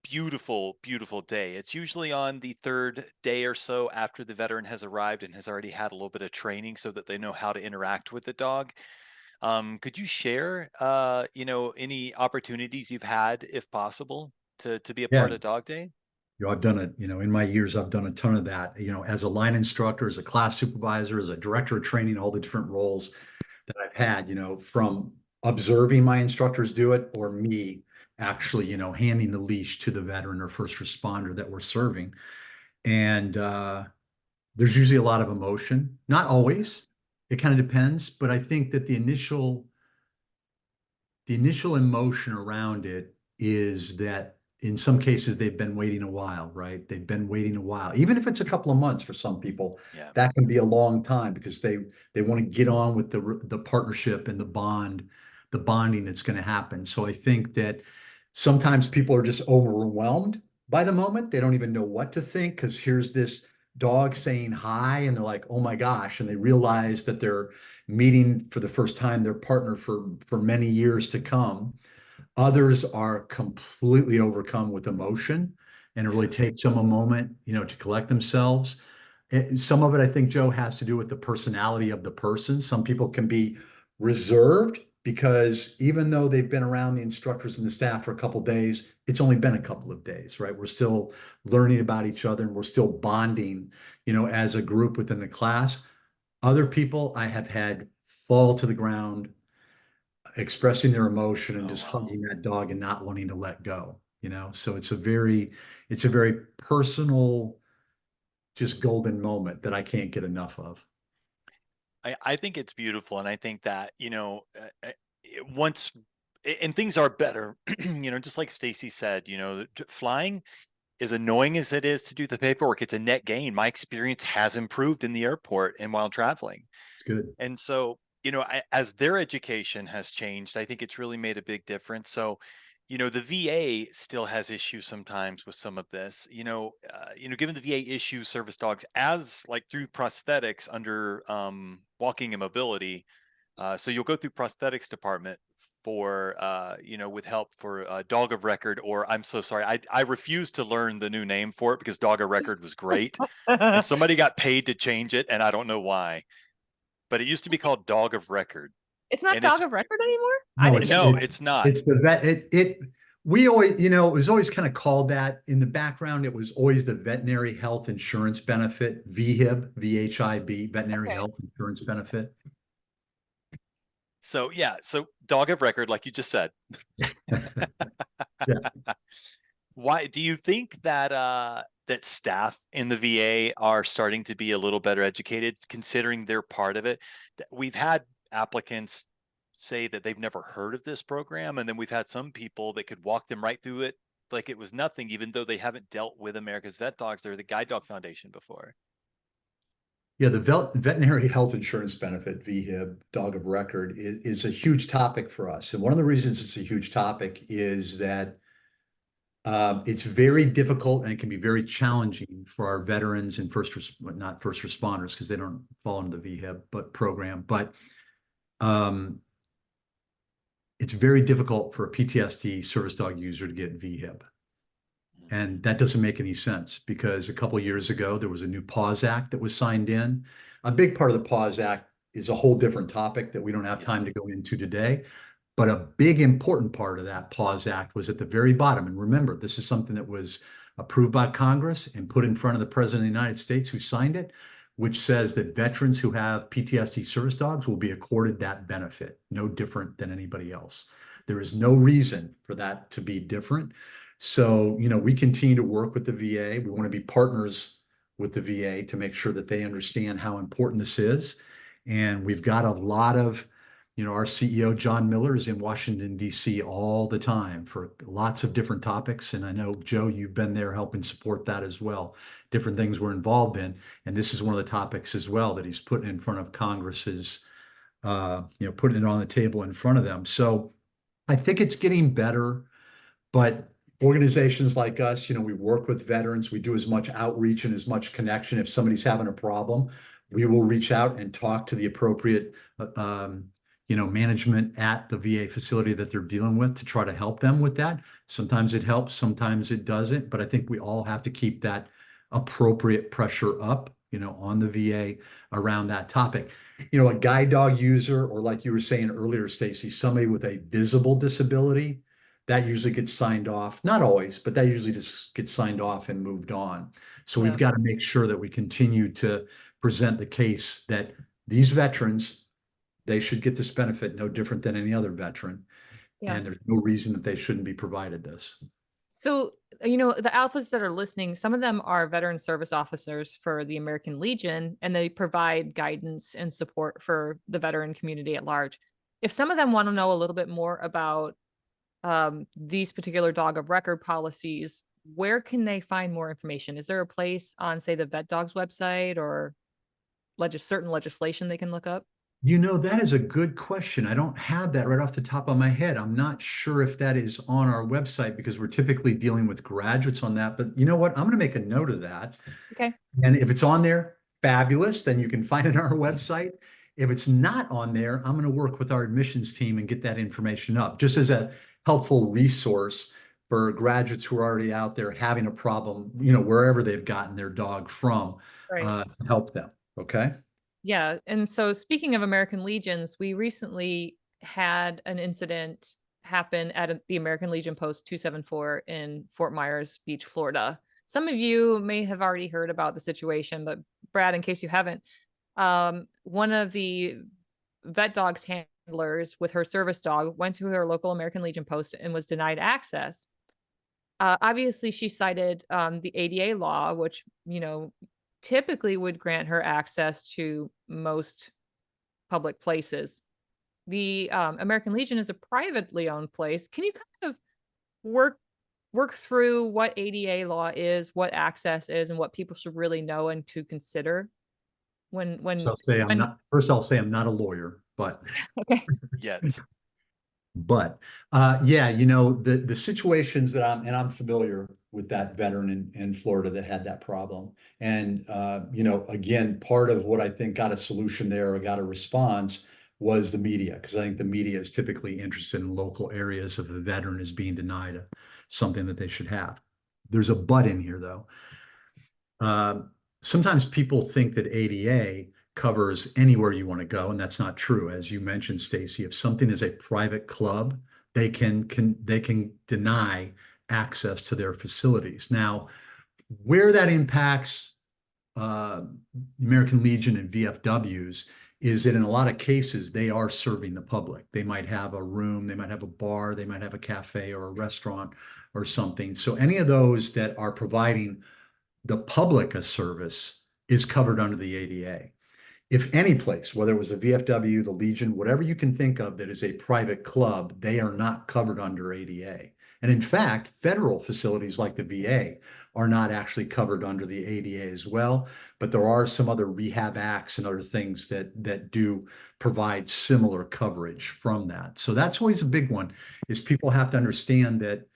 beautiful, beautiful day. It's usually on the third day or so after the veteran has arrived and has already had a little bit of training so that they know how to interact with the dog. Could you share, any opportunities you've had, if possible, to be a part of Dog Day? I've done it, in my years, I've done a ton of that, as a line instructor, as a class supervisor, as a director of training, all the different roles that I've had, from observing my instructors do it or me actually, handing the leash to the veteran or first responder that we're serving. And there's usually a lot of emotion, not always. It kind of depends, but I think that the initial emotion around it is that in some cases they've been waiting a while, right? They've been waiting a while, even if it's a couple of months for some people. Yeah. That can be a long time because they want to get on with the partnership and the bonding that's going to happen. So I think that sometimes people are just overwhelmed by the moment. They don't even know what to think because here's this dog saying hi and they're like, oh my gosh, and they realize that they're meeting for the first time their partner for many years to come. Others are completely overcome with emotion, and it really takes them a moment, to collect themselves. Some of it, I think, Joe, has to do with the personality of the person. Some people can be reserved because even though they've been around the instructors and the staff for a couple of days, it's only been a couple of days, right? We're still learning about each other and we're still bonding, as a group within the class. Other people I have had fall to the ground, expressing their emotion and just hugging that dog and not wanting to let go, So it's a very personal, just golden moment that I can't get enough of. I think it's beautiful. And I think that, once, and things are better, just like Stacy said, flying, as annoying as it is to do the paperwork, it's a net gain. My experience has improved in the airport and while traveling. It's good. And so, as their education has changed, I think it's really made a big difference. So, the VA still has issues sometimes with some of this, given the VA issues service dogs as like through prosthetics under walking and mobility. So you'll go through prosthetics department for, with help for dog of record, or I'm so sorry. I refuse to learn the new name for it because dog of record was great. And somebody got paid to change it. And I don't know why, but it used to be called dog of record. It's not dog of record No, anymore? it's not. It's the vet. We always, it was always kind of called that. In the background, it was always the veterinary health insurance benefit, VHIB, VHIB, veterinary health insurance benefit. So yeah, so dog of record, like you just said. Yeah. Why do you think that that staff in the VA are starting to be a little better educated, considering they're part of it? We've had applicants say that they've never heard of this program, and then we've had some people that could walk them right through it like it was nothing, even though they haven't dealt with America's Vet Dogs or the Guide Dog Foundation before. Yeah, the veterinary health insurance benefit, VHIB, dog of record, is a huge topic for us. And one of the reasons it's a huge topic is that it's very difficult and it can be very challenging for our veterans and not first responders because they don't fall into the VHIB program, but it's very difficult for a PTSD service dog user to get VHIB. And that doesn't make any sense because a couple of years ago, there was a new PAWS Act that was signed in. A big part of the PAWS Act is a whole different topic that we don't have time to go into today. But a big important part of that PAWS Act was at the very bottom. And remember, this is something that was approved by Congress and put in front of the President of the United States who signed it, which says that veterans who have PTSD service dogs will be accorded that benefit, no different than anybody else. There is no reason for that to be different. So, we continue to work with the VA. We want to be partners with the VA to make sure that they understand how important this is. And we've got a lot of, our CEO, John Miller, is in Washington, D.C. all the time for lots of different topics. And I know, Joe, you've been there helping support that as well. Different things we're involved in. And this is one of the topics as well that he's putting in front of Congress's, putting it on the table in front of them. So I think it's getting better, but organizations like us, we work with veterans. We do as much outreach and as much connection. If somebody's having a problem, we will reach out and talk to the appropriate, management at the VA facility that they're dealing with to try to help them with that. Sometimes it helps, sometimes it doesn't, but I think we all have to keep that appropriate pressure up, on the VA around that topic. A guide dog user, or like you were saying earlier, Stacy, somebody with a visible disability, that usually gets signed off. Not always, but that usually just gets signed off and moved on. So we've got to make sure that we continue to present the case that these veterans, they should get this benefit no different than any other veteran. Yeah. And there's no reason that they shouldn't be provided this. So, the alphas that are listening, some of them are veteran service officers for the American Legion, and they provide guidance and support for the veteran community at large. If some of them want to know a little bit more about these particular dog of record policies, where can they find more information? Is there a place on, say, the VetDogs website or certain legislation they can look up? That is a good question. I don't have that right off the top of my head. I'm not sure if that is on our website because we're typically dealing with graduates on that. But you know what? I'm going to make a note of that. Okay. And if it's on there, fabulous. Then you can find it on our website. If it's not on there, I'm going to work with our admissions team and get that information up just as a helpful resource for graduates who are already out there having a problem, wherever they've gotten their dog from, to help them. Okay. Yeah. And so speaking of American Legions, we recently had an incident happen at the American Legion Post 274 in Fort Myers Beach, Florida. Some of you may have already heard about the situation, but Brad, in case you haven't, one of the VetDogs handlers with her service dog went to her local American Legion Post and was denied access. Obviously, she cited the ADA law, which, typically would grant her access to most public places. The American Legion is a privately owned place. Can you kind of work through what ADA law is, what access is, and what people should really know and to consider when I'll say I'm not a lawyer, but okay. Yet. But the situations that I'm familiar with that veteran in Florida that had that problem. And, again, part of what I think got a solution there or got a response was the media, because I think the media is typically interested in local areas if the veteran is being denied something that they should have. There's a but in here, though. Sometimes people think that ADA covers anywhere you want to go, and that's not true. As you mentioned, Stacy, if something is a private club, they can deny access to their facilities. Now, where that impacts American Legion and VFWs is that in a lot of cases, they are serving the public. They might have a room, they might have a bar, they might have a cafe or a restaurant or something. So any of those that are providing the public a service is covered under the ADA. If any place, whether it was a VFW, the Legion, whatever you can think of that is a private club, they are not covered under ADA. And in fact, federal facilities like the VA are not actually covered under the ADA as well. But there are some other rehab acts and other things that do provide similar coverage from that. So that's always a big one, is people have to understand that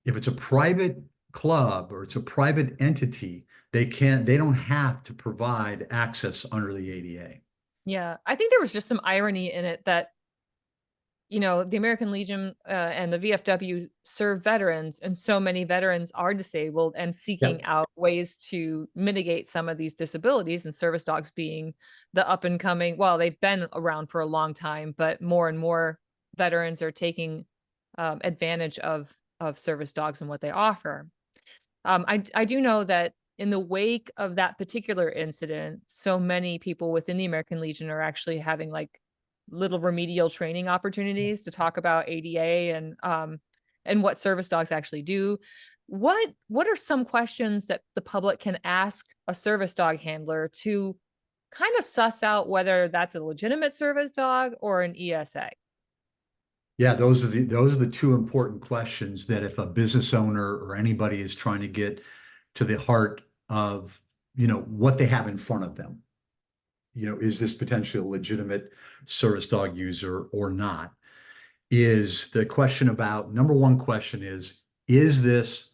if it's a private club or it's a private entity, they don't have to provide access under the ADA. Yeah. I think there was just some irony in it that, you know, the American Legion and the VFW serve veterans, and so many veterans are disabled and seeking out ways to mitigate some of these disabilities, and service dogs being the up and coming, well, they've been around for a long time, but more and more veterans are taking advantage of service dogs and what they offer. I do know that in the wake of that particular incident, so many people within the American Legion are actually having like little remedial training opportunities to talk about ADA and what service dogs actually do. What are some questions that the public can ask a service dog handler to kind of suss out whether that's a legitimate service dog or an ESA? Yeah, those are the two important questions that if a business owner or anybody is trying to get to the heart of, you know, what they have in front of them. You know, is this potentially a legitimate service dog user or not? Is the question about, number one question is this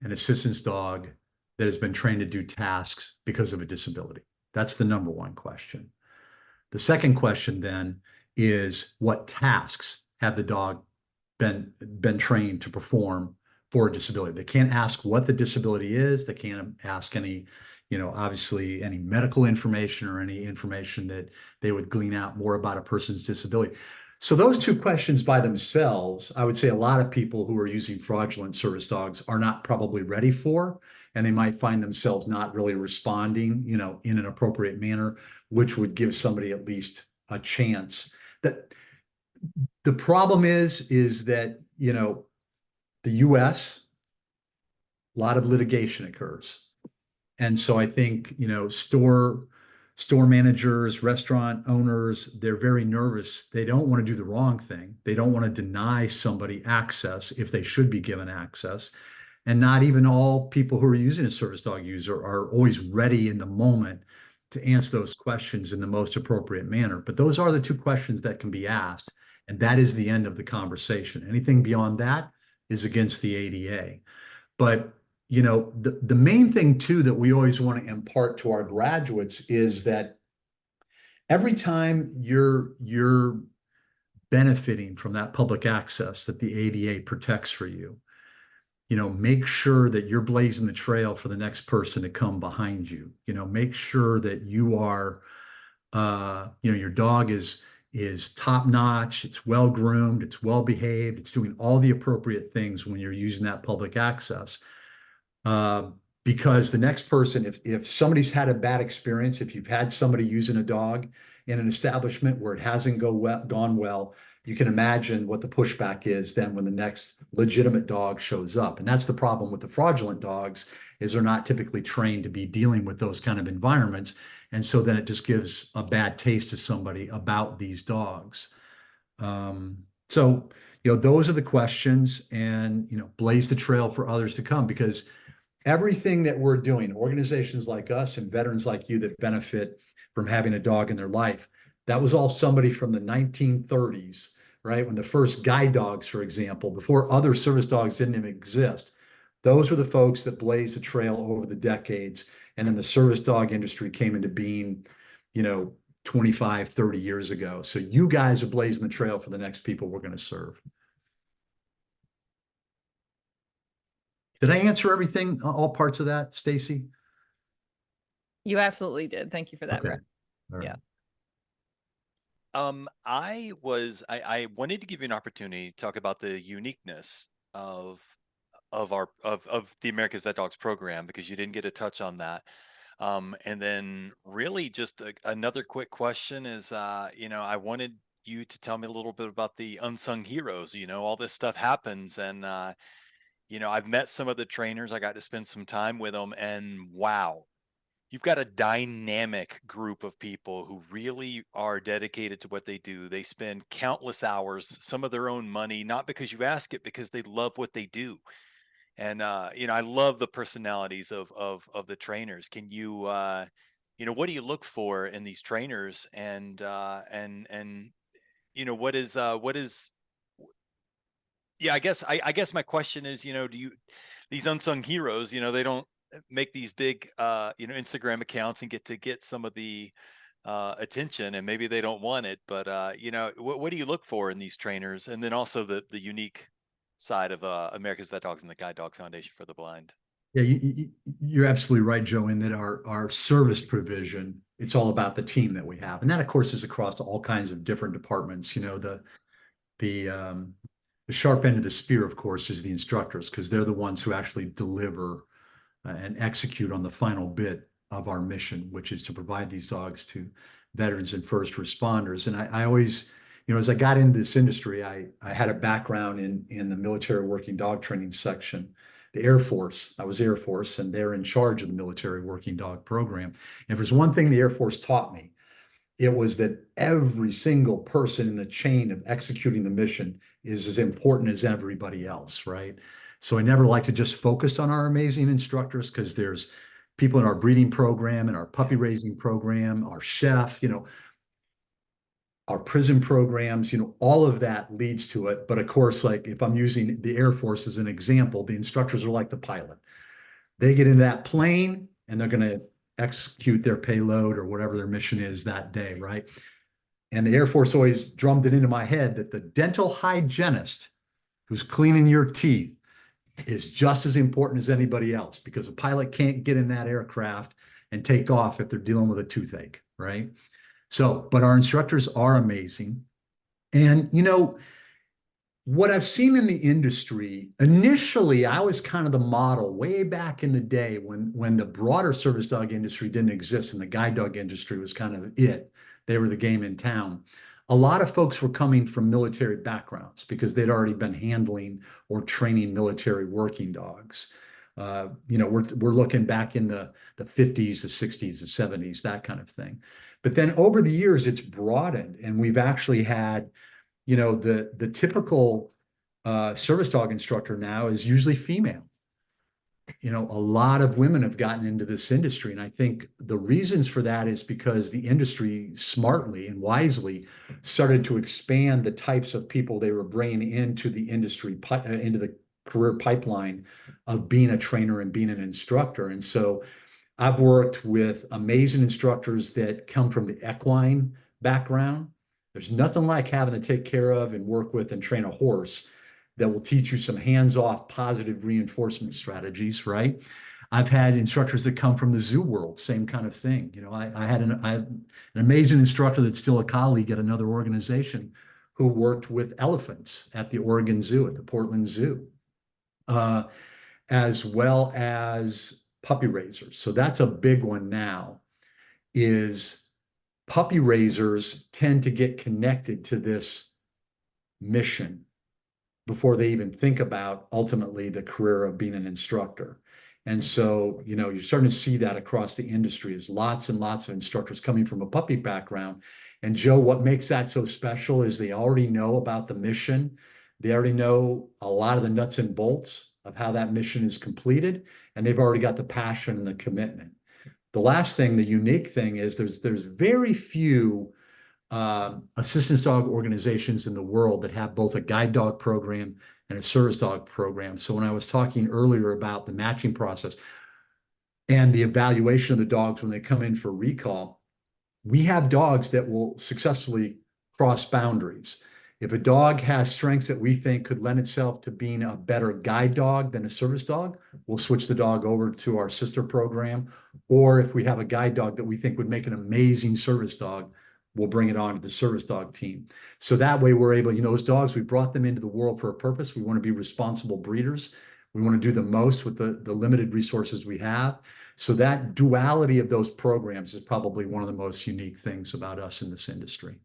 an assistance dog that has been trained to do tasks because of a disability? That's the number one question. The second question then is, what tasks have the dog been trained to perform for a disability? They can't ask what the disability is. They can't ask any, you know, obviously any medical information or any information that they would glean out more about a person's disability. So those two questions by themselves, I would say a lot of people who are using fraudulent service dogs are not probably ready for, and they might find themselves not really responding, you know, in an appropriate manner, which would give somebody at least a chance. That the problem is that, you know, the US, a lot of litigation occurs. And so I think, you know, store managers, restaurant owners, they're very nervous. They don't want to do the wrong thing. They don't want to deny somebody access if they should be given access. And not even all people who are using a service dog user are always ready in the moment to answer those questions in the most appropriate manner. But those are the two questions that can be asked. And that is the end of the conversation. Anything beyond that is against the ADA. But, you know, the main thing too that we always want to impart to our graduates is that every time you're benefiting from that public access that the ADA protects for you, you know, make sure that you're blazing the trail for the next person to come behind you. You know, make sure that you are, you know, your dog is top notch, it's well groomed, it's well behaved, it's doing all the appropriate things when you're using that public access. Because the next person, if somebody's had a bad experience, if you've had somebody using a dog in an establishment where it hasn't gone well, you can imagine what the pushback is then when the next legitimate dog shows up. And that's the problem with the fraudulent dogs, is they're not typically trained to be dealing with those kind of environments. And so then it just gives a bad taste to somebody about these dogs. So, you know, those are the questions, and, you know, blaze the trail for others to come, because everything that we're doing, organizations like us and veterans like you that benefit from having a dog in their life, that was all somebody from the 1930s, right? When the first guide dogs, for example, before other service dogs didn't even exist. Those were the folks that blazed the trail over the decades. And then the service dog industry came into being, you know, 25, 30 years ago. So you guys are blazing the trail for the next people we're going to serve. Did I answer everything, all parts of that, Stacy? You absolutely did. Thank you for that, Okay. Brett. All right. Yeah. I wanted to give you an opportunity to talk about the uniqueness of the America's Vet Dogs program, because you didn't get a touch on that. And then really just another quick question is, you know, I wanted you to tell me a little bit about the unsung heroes. You know, all this stuff happens, and you know, I've met some of the trainers. I got to spend some time with them, and wow, you've got a dynamic group of people who really are dedicated to what they do. They spend countless hours, some of their own money, not because you ask it, because they love what they do. And you know, I love the personalities of the trainers. Can you, you know, what do you look for in these trainers? And you know, what is yeah, I guess my question is, you know, these unsung heroes, you know, they don't make these big you know, Instagram accounts and get some of the attention, and maybe they don't want it, but you know, what do you look for in these trainers? And then also the unique side of America's Vet Dogs and the Guide Dog Foundation for the Blind. Yeah, you're absolutely right, Joe, in that our service provision, it's all about the team that we have. And that, of course, is across all kinds of different departments. You know, the sharp end of the spear, of course, is the instructors, because they're the ones who actually deliver and execute on the final bit of our mission, which is to provide these dogs to veterans and first responders. And I always, you know, as I got into this industry, I had a background in the military working dog training section, the Air Force. I was Air Force, and they're in charge of the military working dog program. And if there's one thing the Air Force taught me, it was that every single person in the chain of executing the mission is as important as everybody else, right? So I never like to just focus on our amazing instructors, because there's people in our breeding program and our puppy raising program, our chef, you know, our prison programs, you know, all of that leads to it. But of course, like if I'm using the Air Force as an example, the instructors are like the pilot. They get into that plane and they're going to execute their payload or whatever their mission is that day, right? And the Air Force always drummed it into my head that the dental hygienist who's cleaning your teeth is just as important as anybody else, because a pilot can't get in that aircraft and take off if they're dealing with a toothache, right? So, but our instructors are amazing. And, you know, what I've seen in the industry, initially, I was kind of the model way back in the day when the broader service dog industry didn't exist and the guide dog industry was kind of it. They were the game in town. A lot of folks were coming from military backgrounds because they'd already been handling or training military working dogs. You know, we're looking back in the 50s, the 60s, the 70s, that kind of thing. But then over the years, it's broadened, and we've actually had, you know, the typical service dog instructor now is usually female. You know, a lot of women have gotten into this industry. And I think the reasons for that is because the industry smartly and wisely started to expand the types of people they were bringing into the industry, into the career pipeline of being a trainer and being an instructor. And so I've worked with amazing instructors that come from the equine background. There's nothing like having to take care of and work with and train a horse that will teach you some hands-off positive reinforcement strategies, right? I've had instructors that come from the zoo world, same kind of thing. You know, I had an amazing instructor that's still a colleague at another organization who worked with elephants at the Oregon Zoo, at the Portland Zoo, as well as puppy raisers. So that's a big one now, is puppy raisers tend to get connected to this mission before they even think about ultimately the career of being an instructor. And so, you know, you're starting to see that across the industry, is lots and lots of instructors coming from a puppy background. And Joe, what makes that so special is they already know about the mission. They already know a lot of the nuts and bolts of how that mission is completed, and they've already got the passion and the commitment. The last thing, the unique thing is there's very few assistance dog organizations in the world that have both a guide dog program and a service dog program. So when I was talking earlier about the matching process and the evaluation of the dogs when they come in for recall, we have dogs that will successfully cross boundaries. If a dog has strengths that we think could lend itself to being a better guide dog than a service dog, we'll switch the dog over to our sister program. Or if we have a guide dog that we think would make an amazing service dog, we'll bring it on to the service dog team. So that way we're able, you know, those dogs, we brought them into the world for a purpose. We want to be responsible breeders. We want to do the most with the limited resources we have. So that duality of those programs is probably one of the most unique things about us in this industry.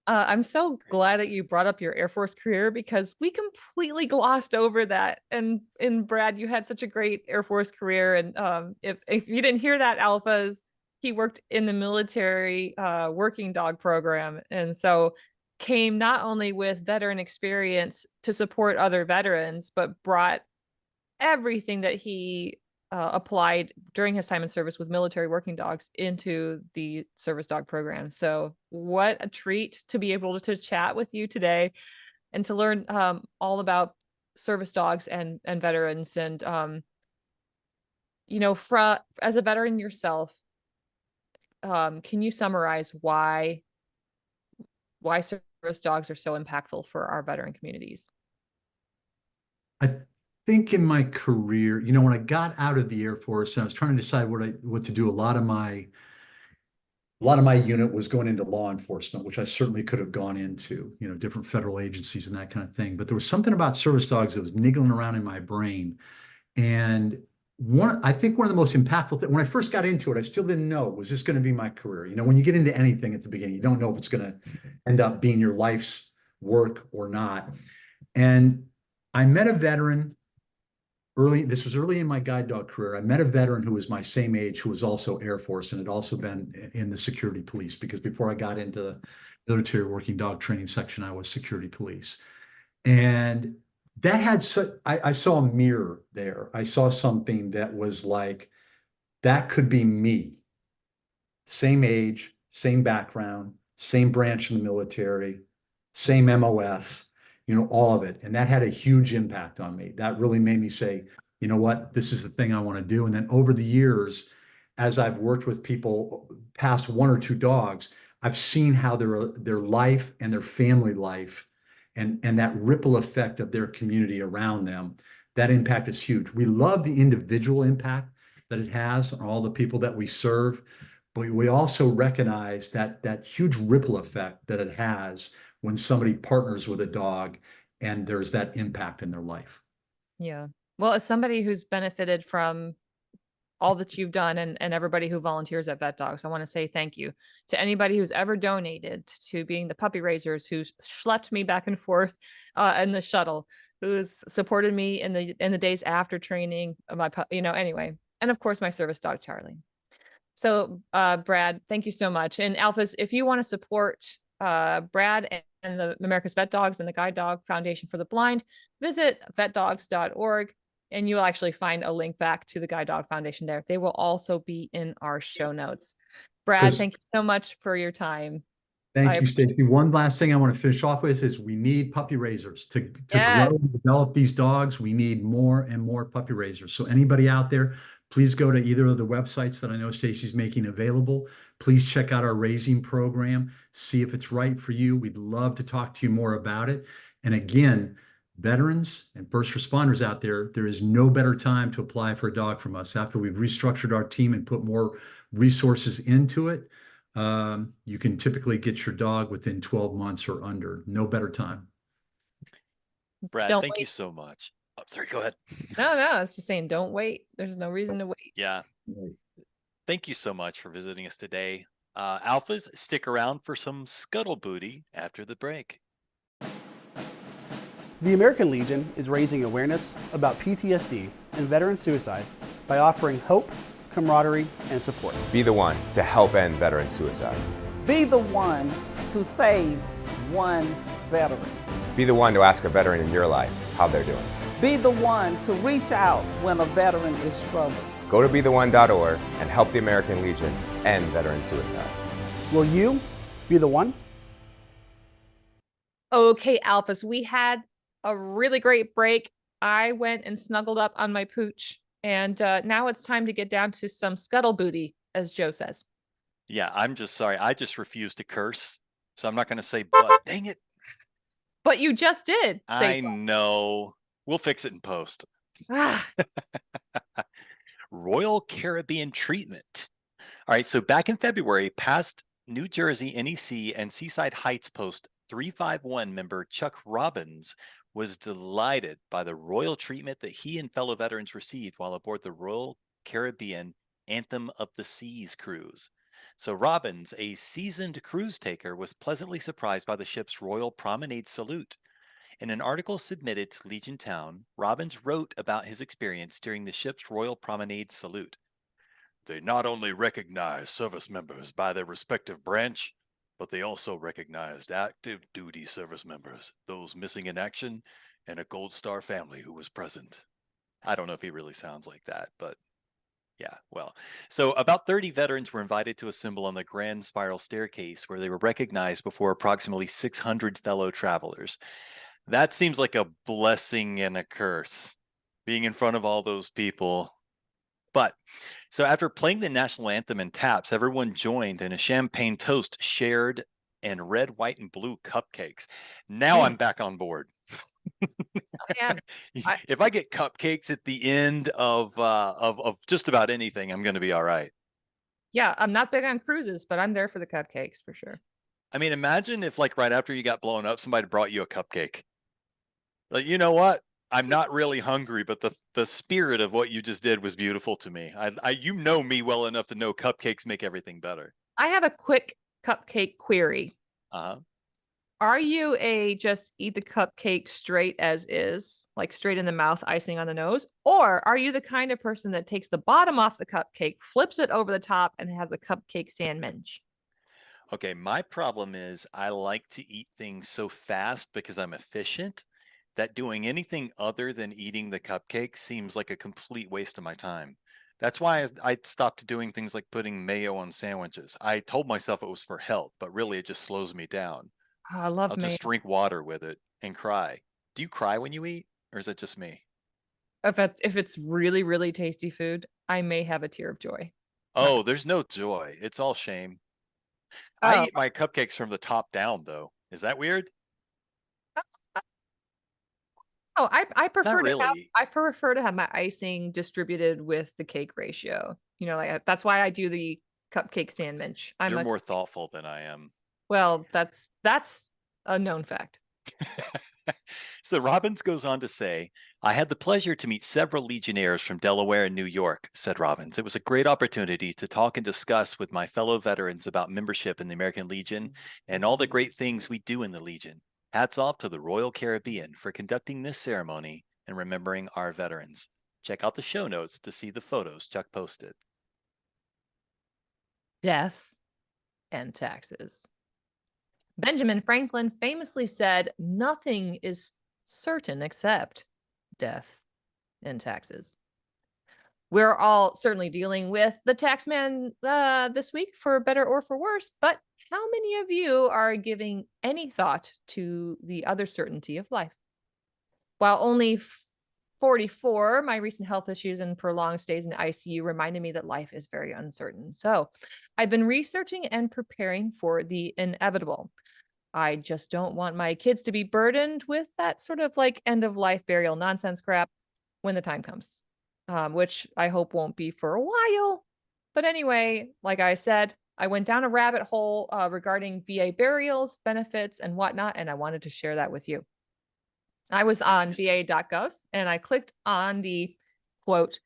I'm so glad that you brought up your Air Force career, because we completely glossed over that. And Brad, you had such a great Air Force career. And if you didn't hear that, Alphas, he worked in the military working dog program. And so came not only with veteran experience to support other veterans, but brought everything that he applied during his time in service with military working dogs into the service dog program. So what a treat to be able to chat with you today and to learn all about service dogs and veterans. And, you know, as a veteran yourself, can you summarize why service dogs are so impactful for our veteran communities? I think in my career, when I got out of the Air Force and I was trying to decide what to do, a lot of my unit was going into law enforcement, which I certainly could have gone into, different federal agencies and that kind of thing. But there was something about service dogs that was niggling around in my brain. And I think one of the most impactful things, when I first got into it, I still didn't know, was this going to be my career? When you get into anything at the beginning, you don't know if it's going to end up being your life's work or not. And I met a veteran this was early in my guide dog career. I met a veteran who was my same age, who was also Air Force and had also been in the security police, because before I got into the military working dog training section, I was security police. And that had I saw a mirror there. I saw something that was like, that could be me. Same age, same background, same branch in the military, same MOS, all of it. And that had a huge impact on me. That really made me say, you know what, this is the thing I want to do. And then over the years, as I've worked with people past 1 or 2 dogs, I've seen how their life and their family life and that ripple effect of their community around them, that impact is huge. We love the individual impact that it has on all the people that we serve, but we also recognize that huge ripple effect that it has when somebody partners with a dog and there's that impact in their life. Yeah. Well, as somebody who's benefited from all that you've done and everybody who volunteers at VetDogs, I want to say thank you to anybody who's ever donated to being the puppy raisers, who's schlepped me back and forth in the shuttle, who's supported me in the days after training my anyway. And of course, my service dog, Charlie. So, Brad, thank you so much. And Alphas, if you want to support Brad and the America's Vet Dogs and the Guide Dog Foundation for the Blind, visit vetdogs.org, and you'll actually find a link back to the Guide Dog Foundation there. They will also be in our show notes. Brad, thank you so much for your time. Thank you, Stacey. One last thing I want to finish off with is we need puppy raisers to grow and develop these dogs. We need more and more puppy raisers. So anybody out there, please go to either of the websites that I know Stacey's making available. Please check out our raising program, see if it's right for you. We'd love to talk to you more about it. And again, veterans and first responders out there, there is no better time to apply for a dog from us. After we've restructured our team and put more resources into it, you can typically get your dog within 12 months or under. No better time. Brad, thank you so much. Oh, sorry, go ahead. No, I was just saying, don't wait. There's no reason to wait. Yeah. Thank you so much for visiting us today. Alphas, stick around for some SCUTTLEBUTT after the break. The American Legion is raising awareness about PTSD and veteran suicide by offering hope, camaraderie, and support. Be the one to help end veteran suicide. Be the one to save one veteran. Be the one to ask a veteran in your life how they're doing. Be the one to reach out when a veteran is struggling. Go to betheone.org and help the American Legion end veteran suicide. Will you be the one? Okay, Alphas, we had a really great break. I went and snuggled up on my pooch, and now it's time to get down to some SCUTTLEBUTT, as Joe says. Yeah, I'm just sorry. I just refuse to curse, so I'm not going to say but. Dang it. But you just did. I know. We'll fix it in post. Royal Caribbean treatment. All right, so back in February, past New Jersey NEC and Seaside Heights Post 351 member Chuck Robbins was delighted by the royal treatment that he and fellow veterans received while aboard the Royal Caribbean Anthem of the Seas cruise. So Robbins, a seasoned cruise taker, was pleasantly surprised by the ship's Royal Promenade salute. In an article submitted to Legion Town, Robbins wrote about his experience during the ship's Royal Promenade salute. They not only recognized service members by their respective branch, but they also recognized active duty service members, those missing in action, and a Gold Star family who was present. I don't know if he really sounds like that, but yeah, well. So about 30 veterans were invited to assemble on the Grand Spiral Staircase, where they were recognized before approximately 600 fellow travelers. That seems like a blessing and a curse, being in front of all those people But so after playing the national anthem and taps, everyone joined in a champagne toast shared and red, white, and blue cupcakes. Now I'm back on board. Man, If I get cupcakes at the end of just about anything, I'm going to be all right. yeah, I'm not big on cruises, but I'm there for the cupcakes for sure. I mean, imagine if like right after you got blown up, somebody brought you a cupcake. Like, you know what? I'm not really hungry, but the spirit of what you just did was beautiful to me. You know me well enough to know cupcakes make everything better. I have a quick cupcake query. Uh-huh. Are you a just eat the cupcake straight as is, like straight in the mouth, icing on the nose? Or are you the kind of person that takes the bottom off the cupcake, flips it over the top, and has a cupcake sandwich? Okay, my problem is I like to eat things so fast because I'm efficient that doing anything other than eating the cupcake seems like a complete waste of my time. That's why I stopped doing things like putting mayo on sandwiches. I told myself it was for health, but really it just slows me down. Oh, I love I'll mayo. just drink water with it and cry. Do you cry when you eat, or is it just me? If it's really, really tasty food, I may have a tear of joy. Oh, there's no joy. It's all shame. Oh. I eat my cupcakes from the top down, though. Is that weird? Oh, I prefer Not to have really. I prefer to have my icing distributed with the cake ratio. You know, like that's why I do the cupcake sandwich. You're more thoughtful than I am. Well, that's a known fact. So Robbins goes on to say, I had the pleasure to meet several Legionnaires from Delaware and New York, said Robbins. It was a great opportunity to talk and discuss with my fellow veterans about membership in the American Legion and all the great things we do in the Legion. Hats off to the Royal Caribbean for conducting this ceremony and remembering our veterans. Check out the show notes to see the photos Chuck posted. Death and taxes. Benjamin Franklin famously said, nothing is certain except death and taxes. We're all certainly dealing with the tax man this week, for better or for worse, but how many of you are giving any thought to the other certainty of life? While only 44, my recent health issues and prolonged stays in the ICU reminded me that life is very uncertain. So I've been researching and preparing for the inevitable. I just don't want my kids to be burdened with that sort of like end of life burial nonsense crap when the time comes, which I hope won't be for a while. But anyway, like I said, I went down a rabbit hole regarding VA burials, benefits, and whatnot, and I wanted to share that with you. I was on va.gov and I clicked on the quote,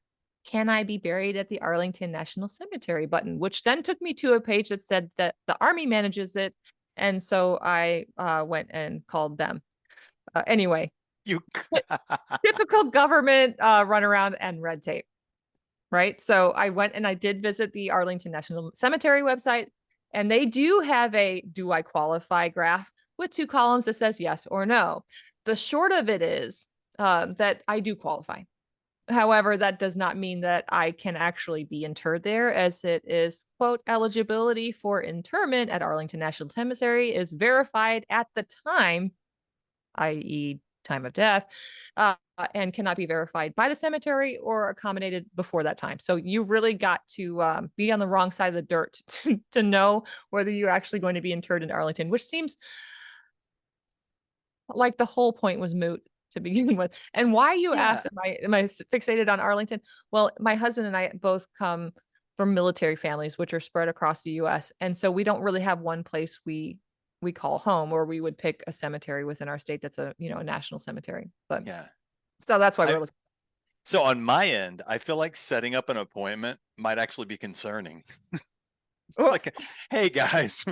"Can I be buried at the Arlington National Cemetery" button, which then took me to a page that said that the Army manages it. And so I went and called them. Anyway, typical government runaround and red tape, right? So I went and I did visit the Arlington National Cemetery website, and they do have a "do I qualify" graph with 2 columns that says yes or no. The short of it is that I do qualify. However, that does not mean that I can actually be interred there, as it is, quote, "eligibility for interment at Arlington National Cemetery is verified at the time," i.e. time of death, and cannot be verified by the cemetery or accommodated before that time. So you really got to be on the wrong side of the dirt to know whether you're actually going to be interred in Arlington, which seems like the whole point was moot to begin with. And why, you asked, am I fixated on Arlington? Well, my husband and I both come from military families, which are spread across the US. And so we don't really have one place we call home, or we would pick a cemetery within our state that's a national cemetery. But yeah, so that's why we're looking. So on my end, I feel like setting up an appointment might actually be concerning. Like, hey guys,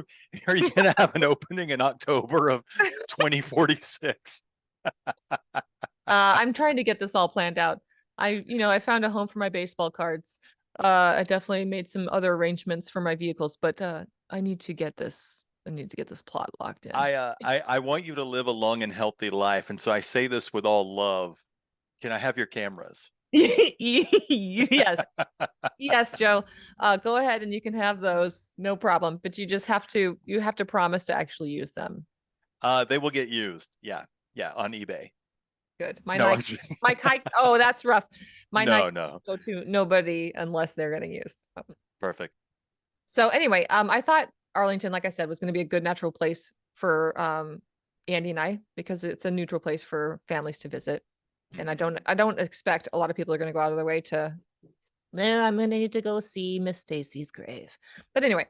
are you going to have an opening in October of 2046? I'm trying to get this all planned out. I found a home for my baseball cards. I definitely made some other arrangements for my vehicles, but I need to get this plot locked in. I want you to live a long and healthy life, and so I say this with all love. Can I have your cameras? Yes. Yes, Joe. Go ahead and you can have those. No problem. But you have to promise to actually use them. They will get used. Yeah. On eBay. Good. My No, Nike, my kite. Oh, that's rough. My no, Nike no. go to nobody unless they're getting used. Perfect. So anyway, I thought Arlington, like I said, was going to be a good natural place for Andy and I, because it's a neutral place for families to visit. And I don't expect a lot of people are going to go out of their way to, then I'm going to need to go see Miss Stacy's grave. But anyway,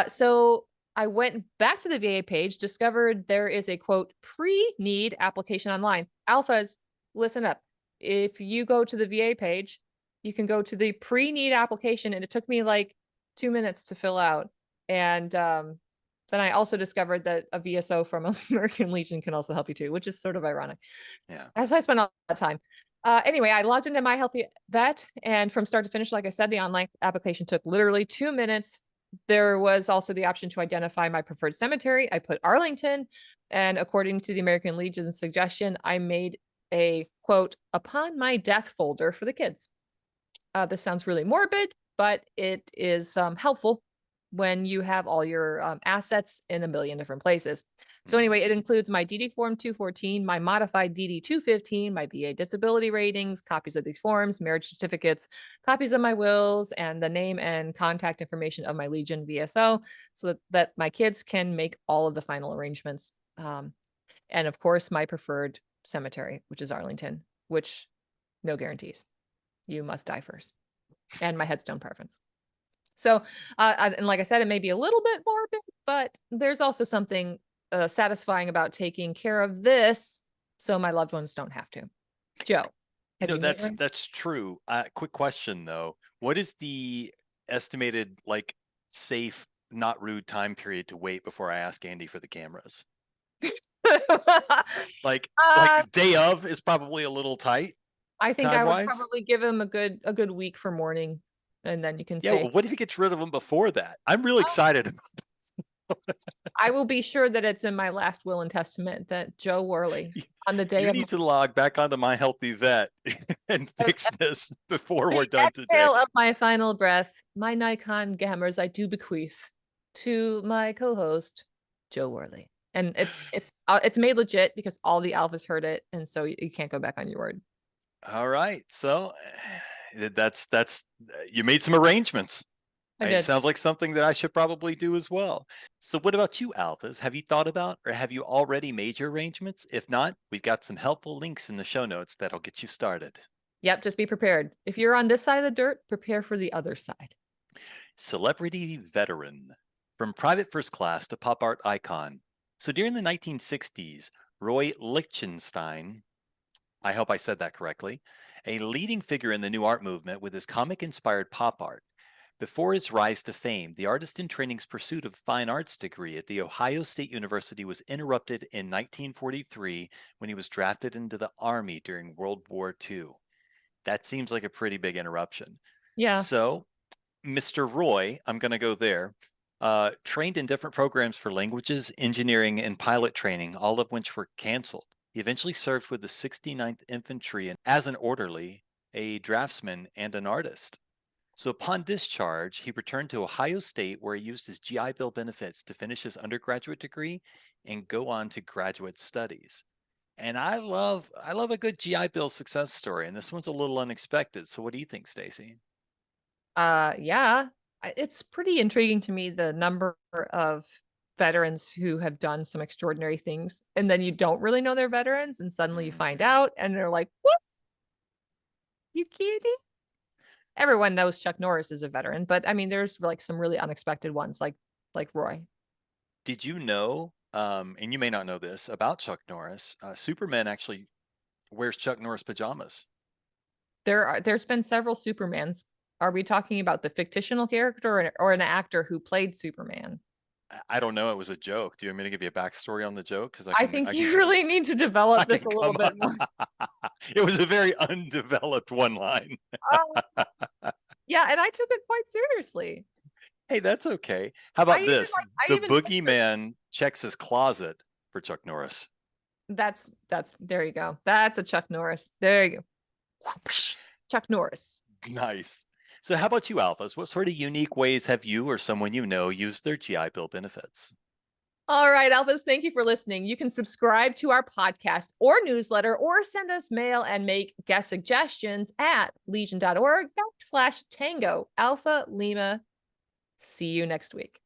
so I went back to the VA page, discovered there is a quote pre-need application online. Alphas, listen up. If you go to the VA page, you can go to the pre-need application, and it took me like 2 minutes to fill out. And then I also discovered that a VSO from American Legion can also help you too, which is sort of ironic. Yeah. As I spent all that time. Anyway, I logged into My Healthy Vet, and from start to finish, like I said, the online application took literally 2 minutes. There was also the option to identify my preferred cemetery. I put Arlington, and according to the American Legion's suggestion, I made a quote, upon my death folder for the kids. This sounds really morbid, but it is helpful when you have all your assets in a million different places. So anyway, it includes my DD Form 214, my modified DD 215, my VA disability ratings, copies of these forms, marriage certificates, copies of my wills, and the name and contact information of my Legion VSO, so that my kids can make all of the final arrangements. And of course, my preferred cemetery, which is Arlington, which no guarantees. You must die first. And my headstone preference. So, and like I said, it may be a little bit morbid, but there's also something satisfying about taking care of this, so my loved ones don't have to. Joe, that's true. Quick question though: what is the estimated safe, not rude time period to wait before I ask Andy for the cameras? like day of is probably a little tight. I think I would time-wise? probably give him a good week for mourning, and then you can Yeah. say, Well, what if he gets rid of them before that? I'm really excited about this. I will be sure that it's in my last will and testament that Joe Worley on the day You of need to log back onto My Healthy Vet and fix this before we're done today. exhale of my final breath, my Nikon Gammers I do bequeath to my co-host Joe Worley, and it's made legit because all the alphas heard it, and so you can't go back on your word. All right, so that's you made some arrangements. I It did. sounds like something that I should probably do as well. So what about you, alphas? Have you thought about, or have you already made your arrangements? If not, we've got some helpful links in the show notes that'll get you started. Yep, just be prepared. If you're on this side of the dirt, prepare for the other side. Celebrity veteran. From private first class to pop art icon. So during the 1960s, Roy Lichtenstein, I hope I said that correctly, a leading figure in the new art movement with his comic-inspired pop art. Before his rise to fame, the artist in training's pursuit of fine arts degree at The Ohio State University was interrupted in 1943 when he was drafted into the Army during World War II. That seems like a pretty big interruption. Yeah. So, Mr. Roy, I'm going to go there, trained in different programs for languages, engineering, and pilot training, all of which were canceled. He eventually served with the 69th Infantry and as an orderly, a draftsman, and an artist. So upon discharge, he returned to Ohio State, where he used his GI Bill benefits to finish his undergraduate degree and go on to graduate studies. And I love a good GI Bill success story, and this one's a little unexpected. So what do you think, Stacy? Yeah, it's pretty intriguing to me, the number of veterans who have done some extraordinary things, and then you don't really know they're veterans, and suddenly you find out, and they're like, "What? You kidding?" Everyone knows Chuck Norris is a veteran, but I mean, there's like some really unexpected ones, like Roy. Did you know, and you may not know this about Chuck Norris, Superman actually wears Chuck Norris pajamas. There's been several Supermans. Are we talking about the fictional character or an actor who played Superman? I don't know. It was a joke. Do you want me to give you a backstory on the joke? Because I think you really need to develop this a little bit more. It was a very undeveloped one line. Yeah, and I took it quite seriously. Hey, that's okay. How about this? The even boogeyman checks his closet for Chuck Norris. That's there you go. That's a Chuck Norris. There you go. Chuck Norris. Nice. So how about you, alphas? What sort of unique ways have you or someone you know used their GI Bill benefits? All right, Alphas, thank you for listening. You can subscribe to our podcast or newsletter or send us mail and make guest suggestions at legion.org/Tango Alpha Lima. See you next week.